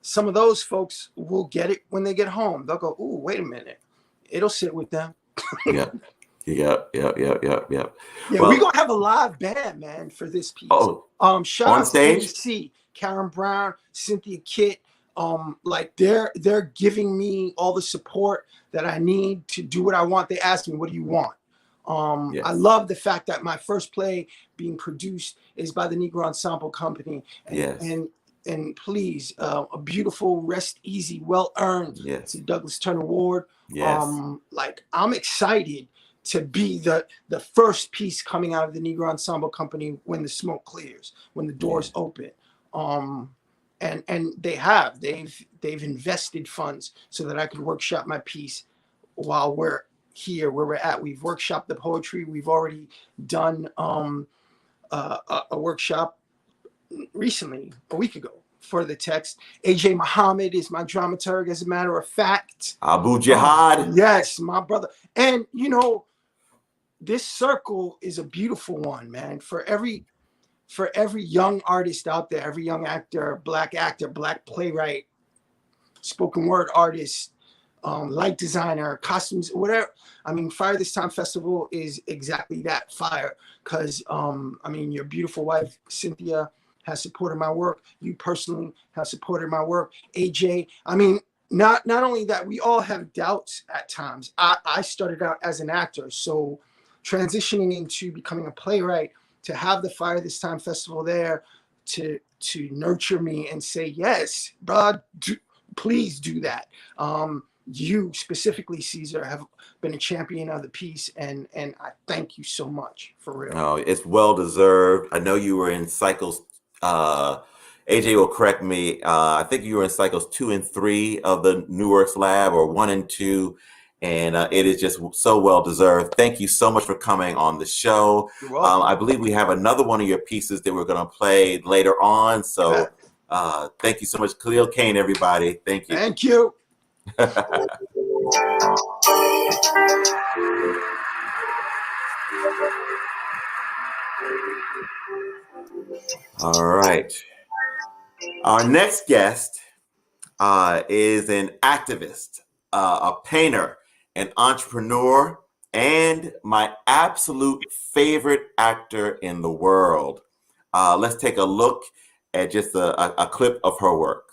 some of those folks will get it when they get home. They'll go, "Ooh, wait a minute." It'll sit with them. Yep. Yeah, Well, we're gonna have a live band, man, for this piece. Shout on out stage? to NBC, Karen Brown, Cynthia Kitt. Like they're giving me all the support that I need to do what I want. They asked me, "What do you want?" I love the fact that my first play being produced is by the Negro Ensemble Company. And please, a beautiful, rest easy, well earned to Douglas Turner Ward. Like, I'm excited to be the first piece coming out of the Negro Ensemble Company when the smoke clears, when the doors open. And they've invested funds so that I could workshop my piece while we're here where we're at. We've workshopped the poetry. We've already done a workshop recently, a week ago, for the text. AJ Muhammad is my dramaturg, as a matter of fact. Abu Jihad. Yes, my brother. And you know, this circle is a beautiful one, man. For every young artist out there, every young actor, black playwright, spoken word artist, light designer, costumes, whatever. I mean, Fire This Time Festival is exactly that, fire. Because, I mean, your beautiful wife, Cynthia, has supported my work. You personally have supported my work. AJ, I mean, not only that, we all have doubts at times. I started out as an actor, so transitioning into becoming a playwright, to have the Fire This Time Festival there to nurture me and say, yes, bro, please do that. You specifically, Caesar, have been a champion of the piece, and I thank you so much, for real. Oh, it's well deserved. I know you were in cycles. AJ will correct me. I think you were in cycles 2 and 3 of the New Works Lab, or 1 and 2, and it is just so well deserved. Thank you so much for coming on the show. You're welcome. I believe we have another one of your pieces that we're going to play later on. So thank you so much, Khalil Kane, everybody. Thank you. Thank you. All right. Our next guest is an activist, a painter, an entrepreneur, and my absolute favorite actor in the world. Let's take a look at just a clip of her work.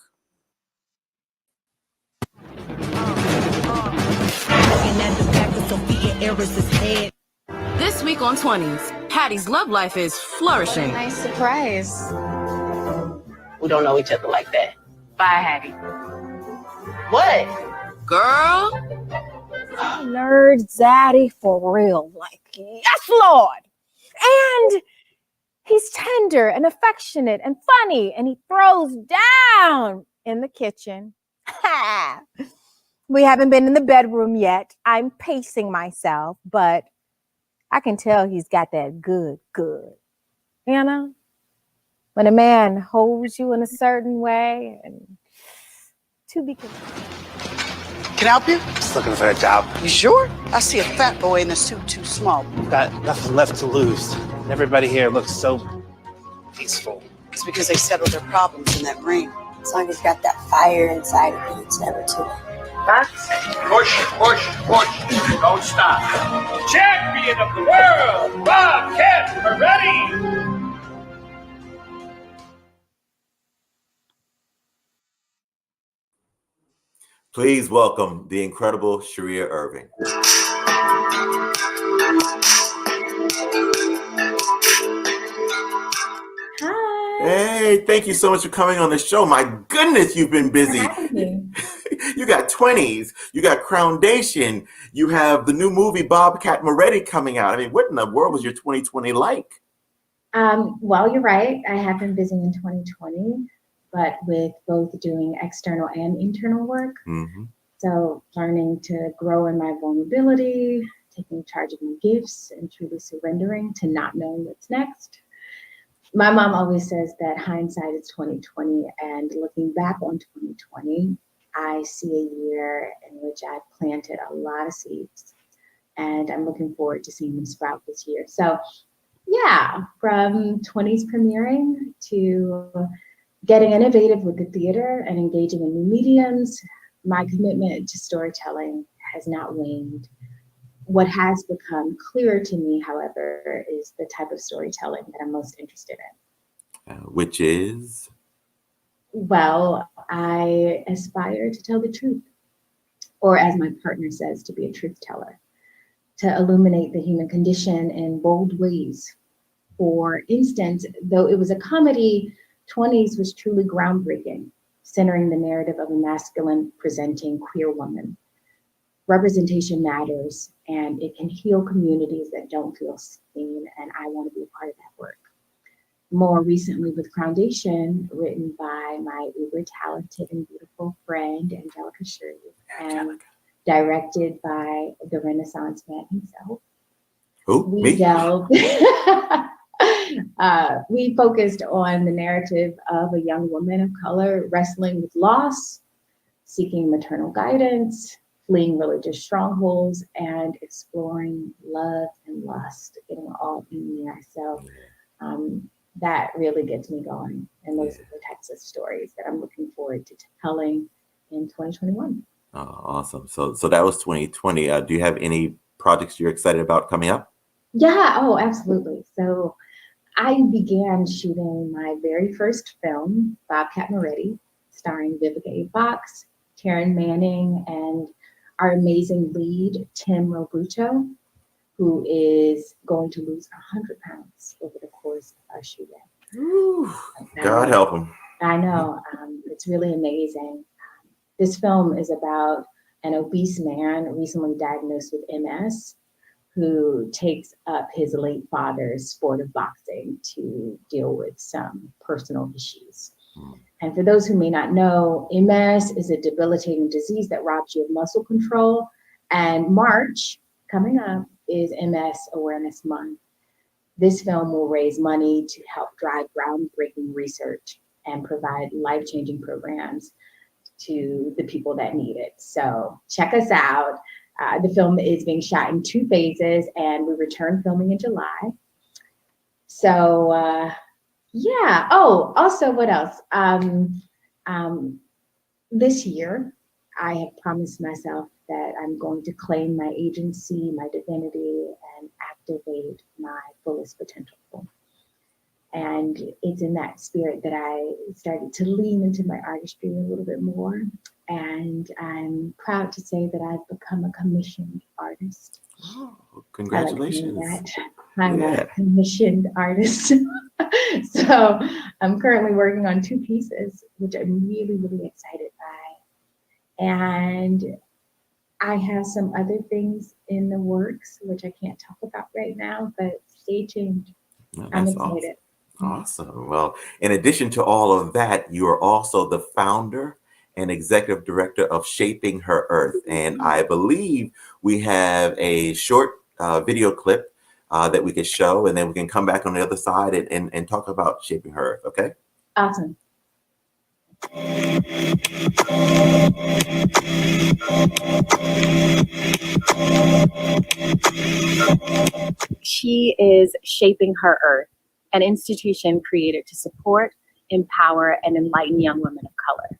This week on 20s, Hattie's love life is flourishing. Nice surprise. We don't know each other like that. Bye, Hattie. What? Girl. Nerd zaddy for real. Like, yes, Lord. And he's tender and affectionate and funny, and he throws down in the kitchen. We haven't been in the bedroom yet. I'm pacing myself, but I can tell he's got that good. You know? When a man holds you in a certain way, and to be continued. Can I help you? Just looking for a job. You sure? I see a fat boy in a suit too small. Got nothing left to lose. Everybody here looks so peaceful. It's because they settled their problems in that ring. As long as you got that fire inside of you, it's never too late. Push. Don't stop. Champion of the world, Bobcat Moretti. Please welcome the incredible Sharia Irving. Hi. Hey, thank you so much for coming on the show. My goodness, you've been busy. You got 20s, you got Crownation, you have the new movie Bobcat Moretti coming out. I mean, what in the world was your 2020 like? Well, you're right. I have been busy in 2020, but with both doing external and internal work. Mm-hmm. So learning to grow in my vulnerability, taking charge of my gifts, and truly surrendering to not knowing what's next. My mom always says that hindsight is 2020, and looking back on 2020, I see a year in which I planted a lot of seeds, and I'm looking forward to seeing them sprout this year. So yeah, from 20s premiering to getting innovative with the theater and engaging in new mediums, my commitment to storytelling has not waned. What has become clearer to me, however, is the type of storytelling that I'm most interested in. Which is? Well, I aspire to tell the truth, or as my partner says, to be a truth teller, to illuminate the human condition in bold ways. For instance, though it was a comedy, 20s was truly groundbreaking, centering the narrative of a masculine presenting queer woman. Representation matters, and it can heal communities that don't feel seen, and I want to be a part of that work. More recently with Foundation, written by my uber talented and beautiful friend, Angelica Sherry, and directed by the Renaissance man himself. Who? Me? We focused on the narrative of a young woman of color wrestling with loss, seeking maternal guidance, fleeing religious strongholds, and exploring love and lust, getting all in there. So that really gets me going. And those are the types of stories that I'm looking forward to telling in 2021. Oh, awesome. So that was 2020. Do you have any projects you're excited about coming up? Yeah, oh, absolutely. So I began shooting my very first film, Bobcat Moretti, starring Vivica A. Fox, Taryn Manning, and our amazing lead, Tim Robuto, who is going to lose 100 pounds over the course of our shooting. God help him. I know. It's really amazing. This film is about an obese man recently diagnosed with MS who takes up his late father's sport of boxing to deal with some personal issues. And for those who may not know, MS is a debilitating disease that robs you of muscle control. And March, coming up, is MS Awareness Month. This film will raise money to help drive groundbreaking research and provide life-changing programs to the people that need it. So check us out. The film is being shot in 2 phases, and we return filming in July. So yeah. Oh, also, what else? This year, I have promised myself that I'm going to claim my agency, my divinity, and activate my fullest potential. And it's in that spirit that I started to lean into my artistry a little bit more. And I'm proud to say that I've become a commissioned artist. Oh, congratulations. I like that. I'm a commissioned artist. So I'm currently working on 2 pieces, which I'm really, really excited by. And I have some other things in the works, which I can't talk about right now, but stay tuned. No, I'm that's excited. awesome. Well, in addition to all of that, you are also the founder and executive director of Shaping Her Earth. And I believe we have a short video clip that we could show, and then we can come back on the other side and talk about Shaping Her Earth, okay? Awesome. She is Shaping Her Earth, an institution created to support, empower, and enlighten young women of color.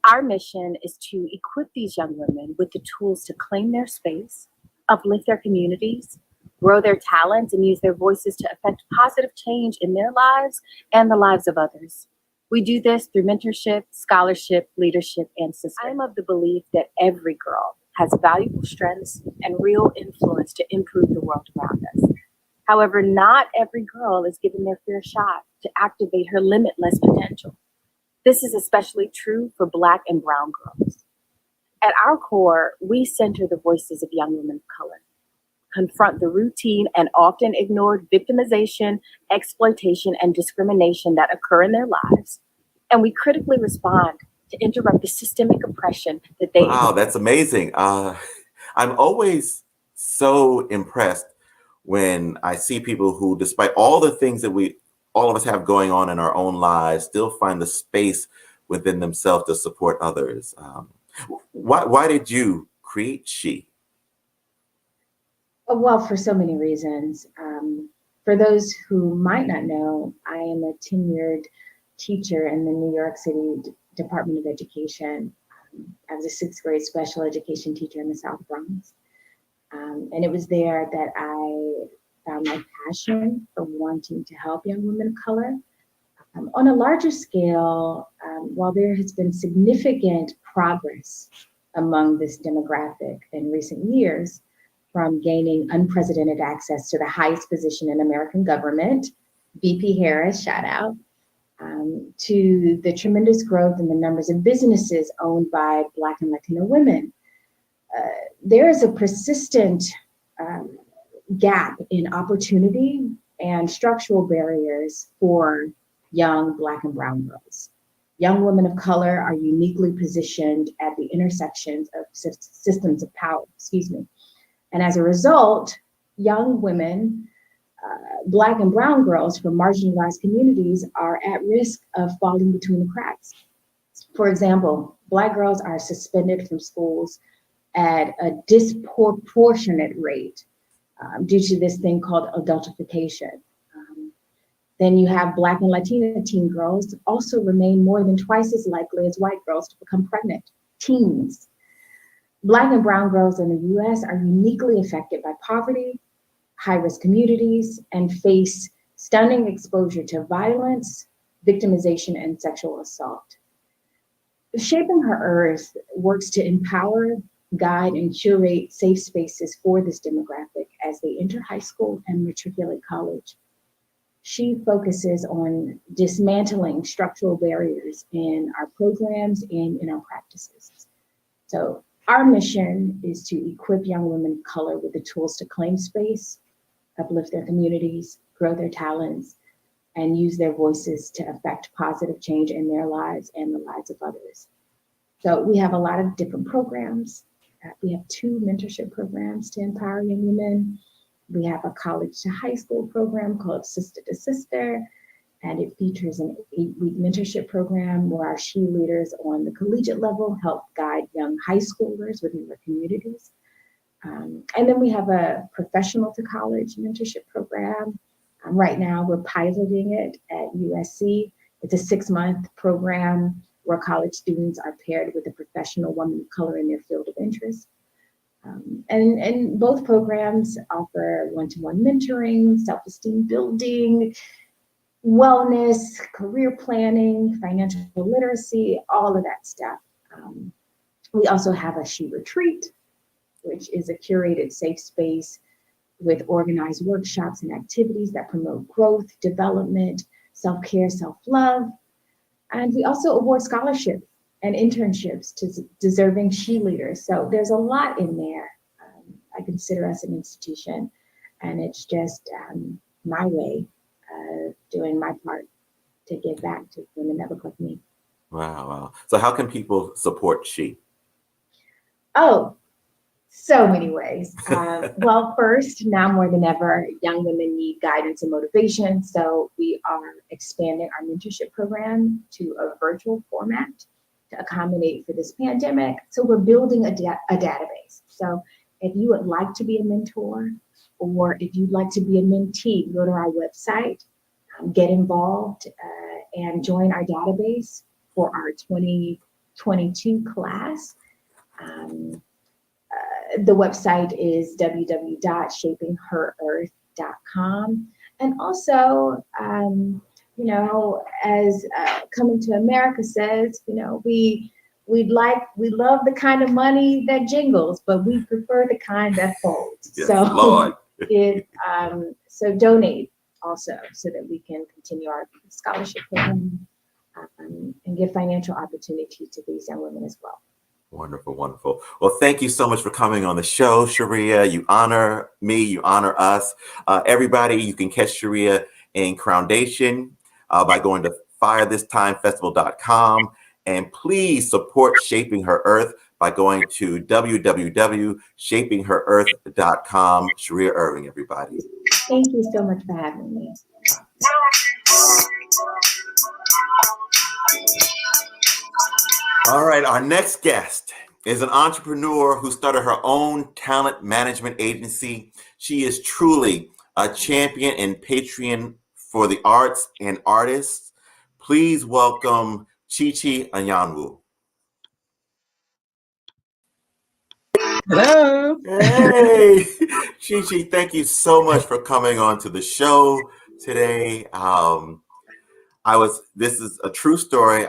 Our mission is to equip these young women with the tools to claim their space, uplift their communities, grow their talents, and use their voices to affect positive change in their lives and the lives of others. We do this through mentorship, scholarship, leadership, and sisterhood. I'm of the belief that every girl has valuable strengths and real influence to improve the world around us. However, not every girl is given their fair shot to activate her limitless potential. This is especially true for Black and Brown girls. At our core, we center the voices of young women of color, confront the routine and often ignored victimization, exploitation, and discrimination that occur in their lives, and we critically respond to interrupt the systemic oppression that they Wow, that's amazing. I'm always so impressed when I see people who, despite all the things that all of us have going on in our own lives, still find the space within themselves to support others. Why did you create She? Well, for so many reasons. For those who might not know, I am a tenured teacher in the New York City Department of Education. I was a 6th grade special education teacher in the South Bronx. And it was there that I found my passion for wanting to help young women of color. On a larger scale, while there has been significant progress among this demographic in recent years, from gaining unprecedented access to the highest position in American government, VP Harris, shout out, to the tremendous growth in the numbers of businesses owned by Black and Latino women. There is a persistent gap in opportunity and structural barriers for young Black and Brown girls. Young women of color are uniquely positioned at the intersections of systems of power, And as a result, young women Black and brown girls from marginalized communities are at risk of falling between the cracks. For example, Black girls are suspended from schools at a disproportionate rate due to this thing called adultification. Then you have Black and Latina teen girls also remain more than twice as likely as white girls to become pregnant, teens. Black and brown girls in the US are uniquely affected by poverty, high-risk communities, and face stunning exposure to violence, victimization, and sexual assault. Shaping Her Earth works to empower, guide, and curate safe spaces for this demographic as they enter high school and matriculate college. She focuses on dismantling structural barriers in our programs and in our practices. So our mission is to equip young women of color with the tools to claim space, uplift their communities, grow their talents, and use their voices to affect positive change in their lives and the lives of others. So we have a lot of different programs. We have 2 mentorship programs to empower young women. We have a college to high school program called Sister to Sister, and it features an 8-week mentorship program where our she leaders on the collegiate level help guide young high schoolers within their communities. And then we have a professional to college mentorship program. Right now, we're piloting it at USC. It's a 6-month program where college students are paired with a professional woman of color in their field of interest. And both programs offer one-to-one mentoring, self-esteem building, wellness, career planning, financial literacy, all of that stuff. We also have a She Retreat, which is a curated safe space with organized workshops and activities that promote growth, development, self-care, self-love. And we also award scholarships and internships to deserving she leaders. So there's a lot in there. I consider us an institution, and it's just my way of doing my part to give back to women that look like me. Wow. So how can people support She? Oh, so many ways. Well, first, now more than ever, young women need guidance and motivation. So we are expanding our mentorship program to a virtual format to accommodate for this pandemic. So we're building a database. So if you would like to be a mentor, or if you'd like to be a mentee, go to our website, get involved, and join our database for our 2022 class. The website is www.shapingherearth.com. And also, as Coming to America says, we love the kind of money that jingles, but we prefer the kind that folds. Yes, so, Lord. So donate also so that we can continue our scholarship program and give financial opportunity to these young women as well. Wonderful, wonderful. Well, thank you so much for coming on the show, Sharia. You honor me, you honor us. Everybody, you can catch Sharia in Crownation by going to firethistimefestival.com. And please support Shaping Her Earth by going to www.shapingherearth.com. Sharia Irving, everybody. Thank you so much for having me. All right, our next guest is an entrepreneur who started her own talent management agency. She is truly a champion and patron for the arts and artists. Please welcome Chichi Anyanwu. Hello. Hey, Chichi, thank you so much for coming on to the show today. This is a true story.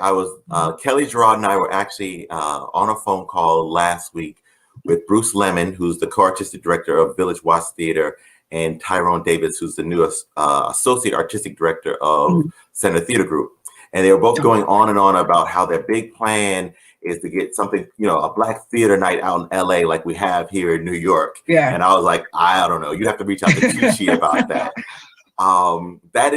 Kelly Gerard and I were actually on a phone call last week with Bruce Lemon, who's the co-artistic director of Village Watts Theater, and Tyrone Davis, who's the new associate artistic director of Center Theater Group. And they were both going on and on about how their big plan is to get something, a Black theater night out in LA like we have here in New York. Yeah. And I was like, I don't know. You have to reach out to Chichi about that. That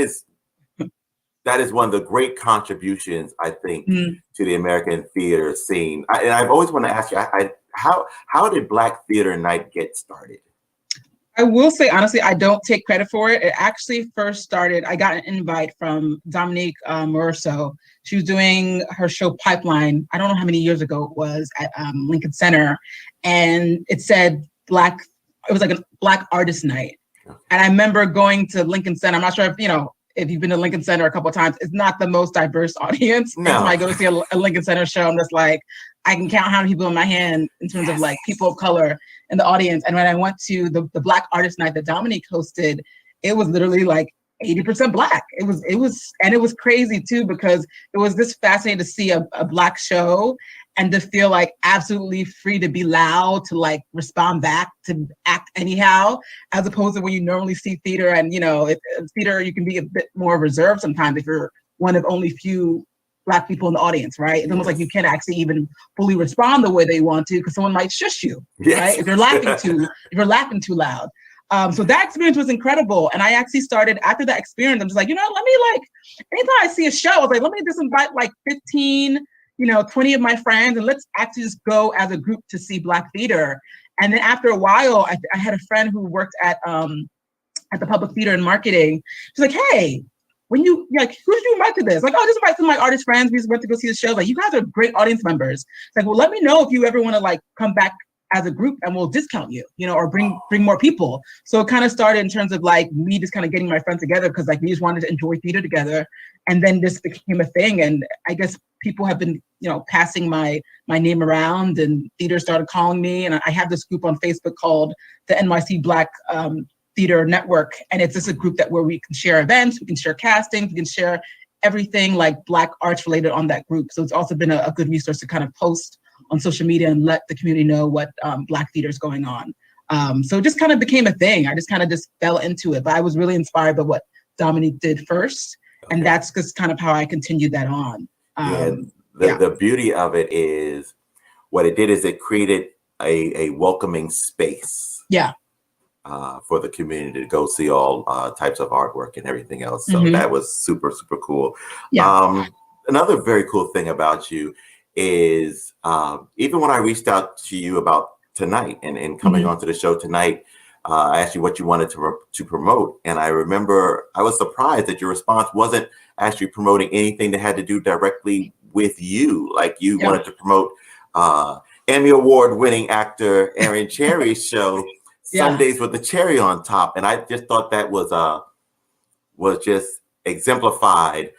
is one of the great contributions, I think, to the American theater scene. And I've always wanted to ask you, how did Black Theater Night get started? I will say, honestly, I don't take credit for it. It actually first started, I got an invite from Dominique Morisseau. She was doing her show Pipeline. I don't know how many years ago it was at Lincoln Center. And it said it was like a Black artist night. And I remember going to Lincoln Center. I'm not sure if you've been to Lincoln Center a couple of times. It's not the most diverse audience. No. Every time I go to see a Lincoln Center show, I'm just like, I can count how many people in my hand in terms of like people of color in the audience. And when I went to the Black Artist Night that Dominique hosted, it was literally like 80% Black. It was crazy too, because it was this fascinating to see a Black show and to feel like absolutely free to be loud, to like respond back, to act anyhow, as opposed to when you normally see theater and, theater, you can be a bit more reserved sometimes if you're one of only few Black people in the audience, right? It's almost like you can't actually even fully respond the way they want to because someone might shush you, right? If you're laughing too loud. So that experience was incredible. And I actually started after that experience, I'm just like, let me anytime I see a show, I was like, let me just invite like 15, 20 of my friends and let's actually just go as a group to see Black theater. And then after a while, I had a friend who worked at the Public Theater and Marketing. She's like, hey, who did you invite to this? Like, oh, just invite some of my artist friends. We just went to go see the show. Like, you guys are great audience members. It's like, well, let me know if you ever want to like come back as a group and we'll discount you, or bring more people. So it kind of started in terms of like me just kind of getting my friends together because like we just wanted to enjoy theater together. And then this became a thing. And I guess people have been, passing my name around and theater started calling me. And I have this group on Facebook called the NYC Black Theater Network. And it's just a group where we can share events, we can share castings, we can share everything like Black arts related on that group. So it's also been a good resource to kind of post on social media and let the community know what Black theater is going on. So it just kind of became a thing. I just kind of fell into it, but I was really inspired by what Dominique did first. Okay. And that's just kind of how I continued that on. The beauty of it is what it did is it created a welcoming space. Yeah. For the community to go see all types of artwork and everything else. So that was super, super cool. Yeah. Another very cool thing about you is even when I reached out to you about tonight and coming onto the show tonight, I asked you what you wanted to promote. And I remember I was surprised that your response wasn't actually promoting anything that had to do directly with you. Like you wanted to promote Emmy Award winning actor Aaron Cherry's show, Sundays with the Cherry on Top. And I just thought that was just exemplified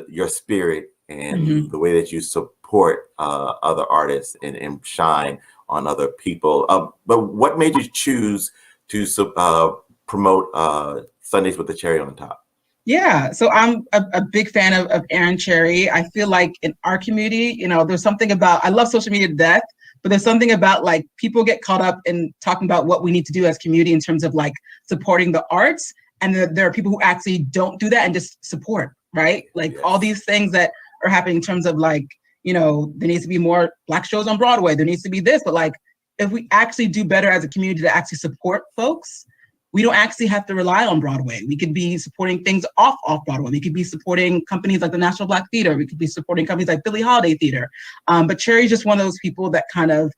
your spirit and the way that you support other artists and shine on other people. But what made you choose to promote Sundays with the Cherry on Top? Yeah, so I'm a big fan of Aaron Cherry. I feel like in our community, there's something about, I love social media to death, but there's something about like people get caught up in talking about what we need to do as community in terms of like supporting the arts. And there are people who actually don't do that and just support, right? Like all these things that are happening in terms of like, there needs to be more Black shows on Broadway. There needs to be this, but like, if we actually do better as a community to actually support folks, we don't actually have to rely on Broadway. We could be supporting things off Broadway. We could be supporting companies like the National Black Theater. We could be supporting companies like Billie Holiday Theater. But Cherry's just one of those people that kind of,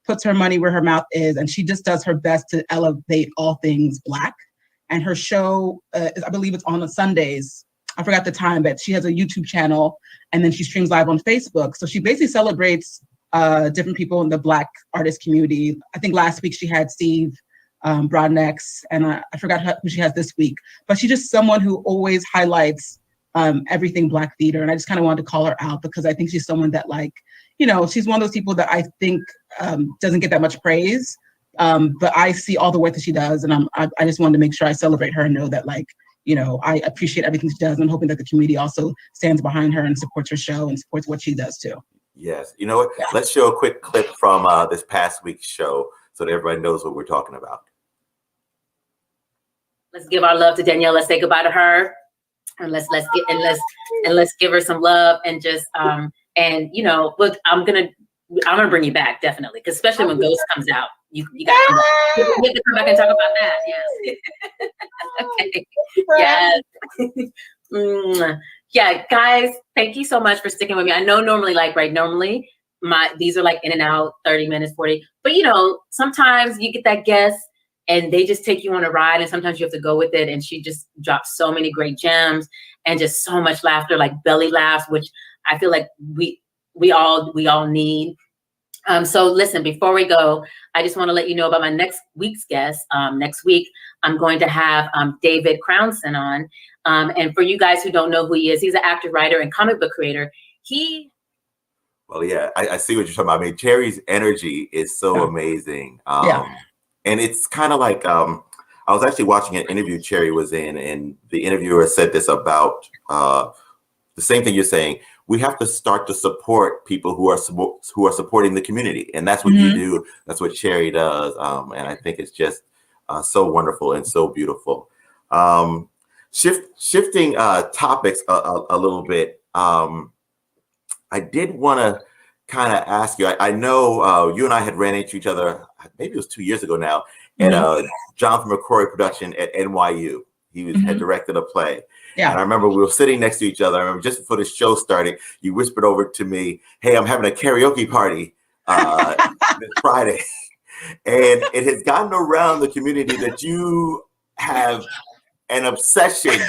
puts her money where her mouth is. And she just does her best to elevate all things Black. And her show, I believe it's on Sundays. I forgot the time, but she has a YouTube channel and then she streams live on Facebook. So she basically celebrates different people in the Black artist community. I think last week she had Steve Broadnex, and I forgot who she has this week, but she's just someone who always highlights everything Black theater. And I just kind of wanted to call her out because I think she's someone that like, she's one of those people that I think doesn't get that much praise, but I see all the work that she does. And I just wanted to make sure I celebrate her and know that like, I appreciate everything she does. And I'm hoping that the community also stands behind her and supports her show and supports what she does too. Yes. You know what? Yeah. Let's show a quick clip from this past week's show so that everybody knows what we're talking about. Let's give our love to Danielle. Let's say goodbye to her, and let's give her some love and just look, I'm gonna bring you back definitely, because especially when Ghost comes out, you got to come back and talk about that. Yes. Okay. Yes. Yeah, guys, thank you so much for sticking with me. I know normally these are like in and out, 30 minutes, 40, but sometimes you get that guest and they just take you on a ride, and sometimes you have to go with it. And she just drops so many great gems and just so much laughter, like belly laughs, which I feel like we all need. So listen, before we go, I just want to let you know about my next week's guest. Next week, I'm going to have David Crownson on. And for you guys who don't know who he is, he's an actor, writer, and comic book creator. Well, yeah, I see what you're talking about. I mean, Cherry's energy is so amazing. And it's kind of like, I was actually watching an interview Cherry was in, and the interviewer said this about the same thing you're saying. We have to start to support people who are supporting the community, and that's what you do. That's what Cherry does, and I think it's just so wonderful and so beautiful. Shifting topics a little bit. I did want to kind of ask you. I know you and I had ran into each other. Maybe it was 2 years ago now at Jonathan McCrory production at NYU. He had directed a play. Yeah. And I remember we were sitting next to each other. I remember just before the show started, you whispered over to me, "Hey, I'm having a karaoke party this Friday." And it has gotten around the community that you have an obsession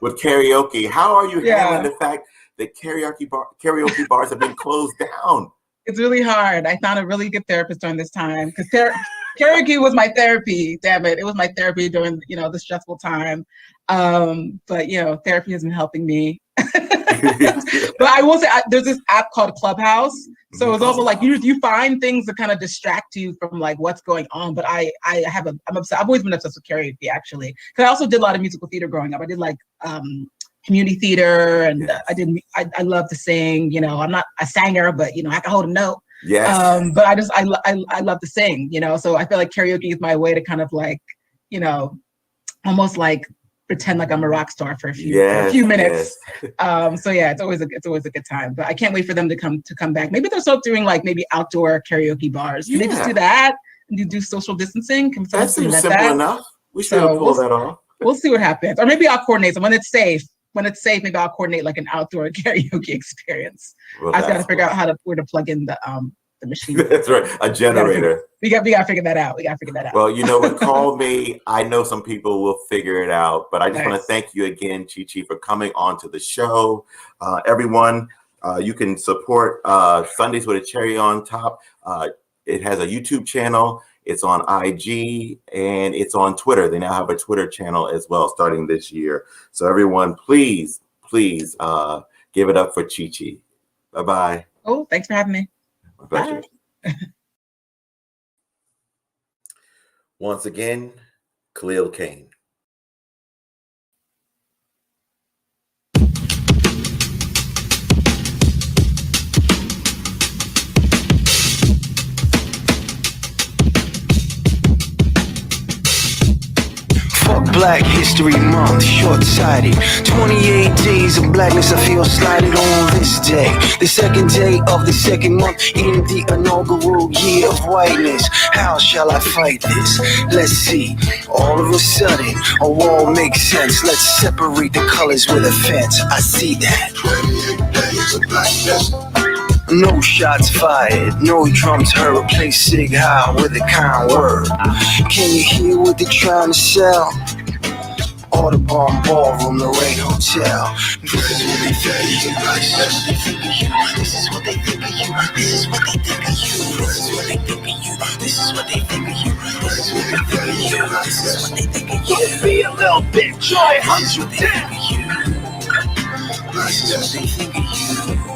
with karaoke. How are you handling the fact that karaoke bars have been closed down? It's really hard. I found a really good therapist during this time because karaoke was my therapy. Damn it. It was my therapy during, the stressful time. But therapy has been helping me. But I will say there's this app called Clubhouse. So it's also like you find things that kind of distract you from like what's going on. But I'm obsessed. I've always been obsessed with karaoke actually. Because I also did a lot of musical theater growing up. I did like community theater, and I love to sing. I'm not a singer, but I can hold a note. Yes. But I love to sing. So I feel like karaoke is my way to kind of like, almost like pretend like I'm a rock star for a few minutes. Yes. So yeah, it's always a good time. But I can't wait for them to come back. Maybe they'll start doing like maybe outdoor karaoke bars. Can they just do that and do social distancing? That seems simple enough. We should pull that off. We'll see what happens, or maybe I'll coordinate. So when it's safe, maybe I'll coordinate like an outdoor karaoke experience. Well, I just got to figure out where to plug in the machine. That's right, a generator. We got to figure that out. Well, you know what? Call me. I know some people will figure it out. But I just want to thank you again, Chi-Chi, for coming on to the show. Everyone, you can support Sundays with a Cherry on Top. It has a YouTube channel. It's on IG and it's on Twitter. They now have a Twitter channel as well starting this year. So everyone, please give it up for Chi-Chi. Bye-bye. Oh, thanks for having me. My pleasure. Once again, Khalil Kane. Black History Month, short-sighted. 28 days of blackness, I feel slighted on this day. The second day of the second month in the inaugural year of whiteness. How shall I fight this? Let's see. All of a sudden, a wall makes sense. Let's separate the colors with a fence. I see that. 28 days of blackness. No shots fired, no drums heard. Replace sig high with a kind word. Can you hear what they're trying to sell? Audubon Ballroom, Lorraine Hotel. This is what they think of you. This is what they think of you. This is what they think of you. This is what they think of you. This is what they think of you. This is what they think of you. This is what they think of you. Don't be a little bit joy hunter. This is what they think of you.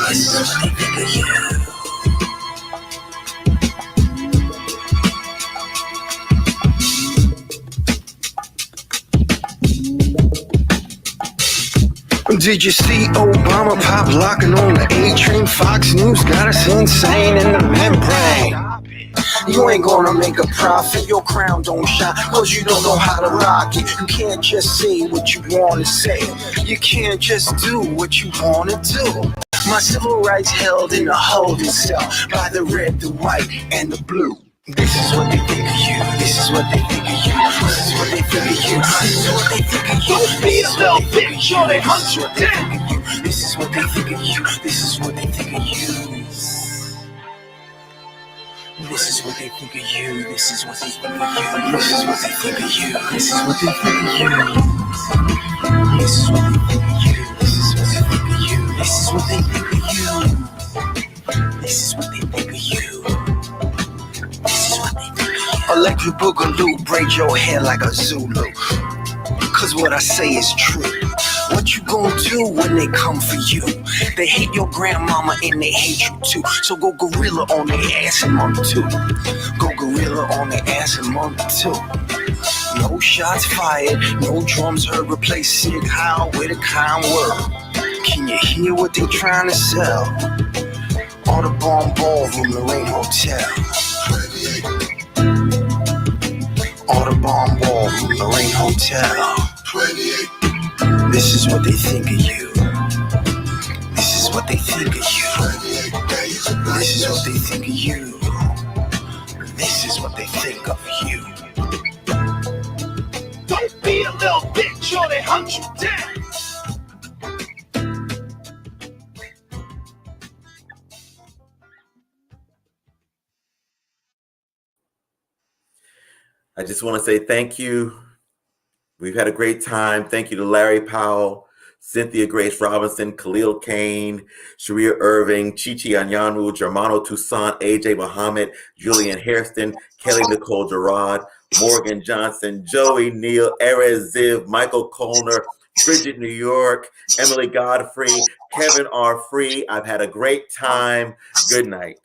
This is what they think of you. Did you see Obama pop locking on the A-train? Fox News got us insane in the membrane. You ain't gonna make a profit, your crown don't shine, cause you don't know how to rock it. You can't just say what you wanna say. You can't just do what you wanna do. My civil rights held in a holding cell by the red, the white, and the blue. This is what they think of you. This is what they think of you. This is what they think of you. This is what they think of you. Don't be a little bitch, or they hunt you down. This is what they think of you. This is what they think of you. This is what they think of you. This is what they think of you. This is what they think of you. This is what they think of you. This is what they think of you. This is what they think of you. This is what they think of you. This is what they think of you. This is what they think of you. Electric boogaloo, braid your hair like a Zulu. Cause what I say is true. What you gonna do when they come for you? They hate your grandmama and they hate you too. So go gorilla on their ass in month 2. Go gorilla on their ass in month 2. No shots fired, no drums heard. Replace Sig Heil with a kind word. Can you hear what they trying to sell? Audubon Ballroom, Lorraine Hotel. Audubon Ballroom, Lorraine Hotel. This is what they think of you. This is what they think of you. This is what they think of you. This is what they think of you. Don't be a little bitch or they hunt you down. I just want to say thank you. We've had a great time. Thank you to Larry Powell, Cynthia Grace Robinson, Khalil Kane, Sharia Irving, Chichi Anyanwu, Germano Toussaint, AJ Muhammad, Julian Hairston, Kelly Nicole Gerard, Morgan Johnson, Joey Neal, Erez Ziv, Michael Colner, Bridget New York, Emily Godfrey, Kevin R. Free. I've had a great time. Good night.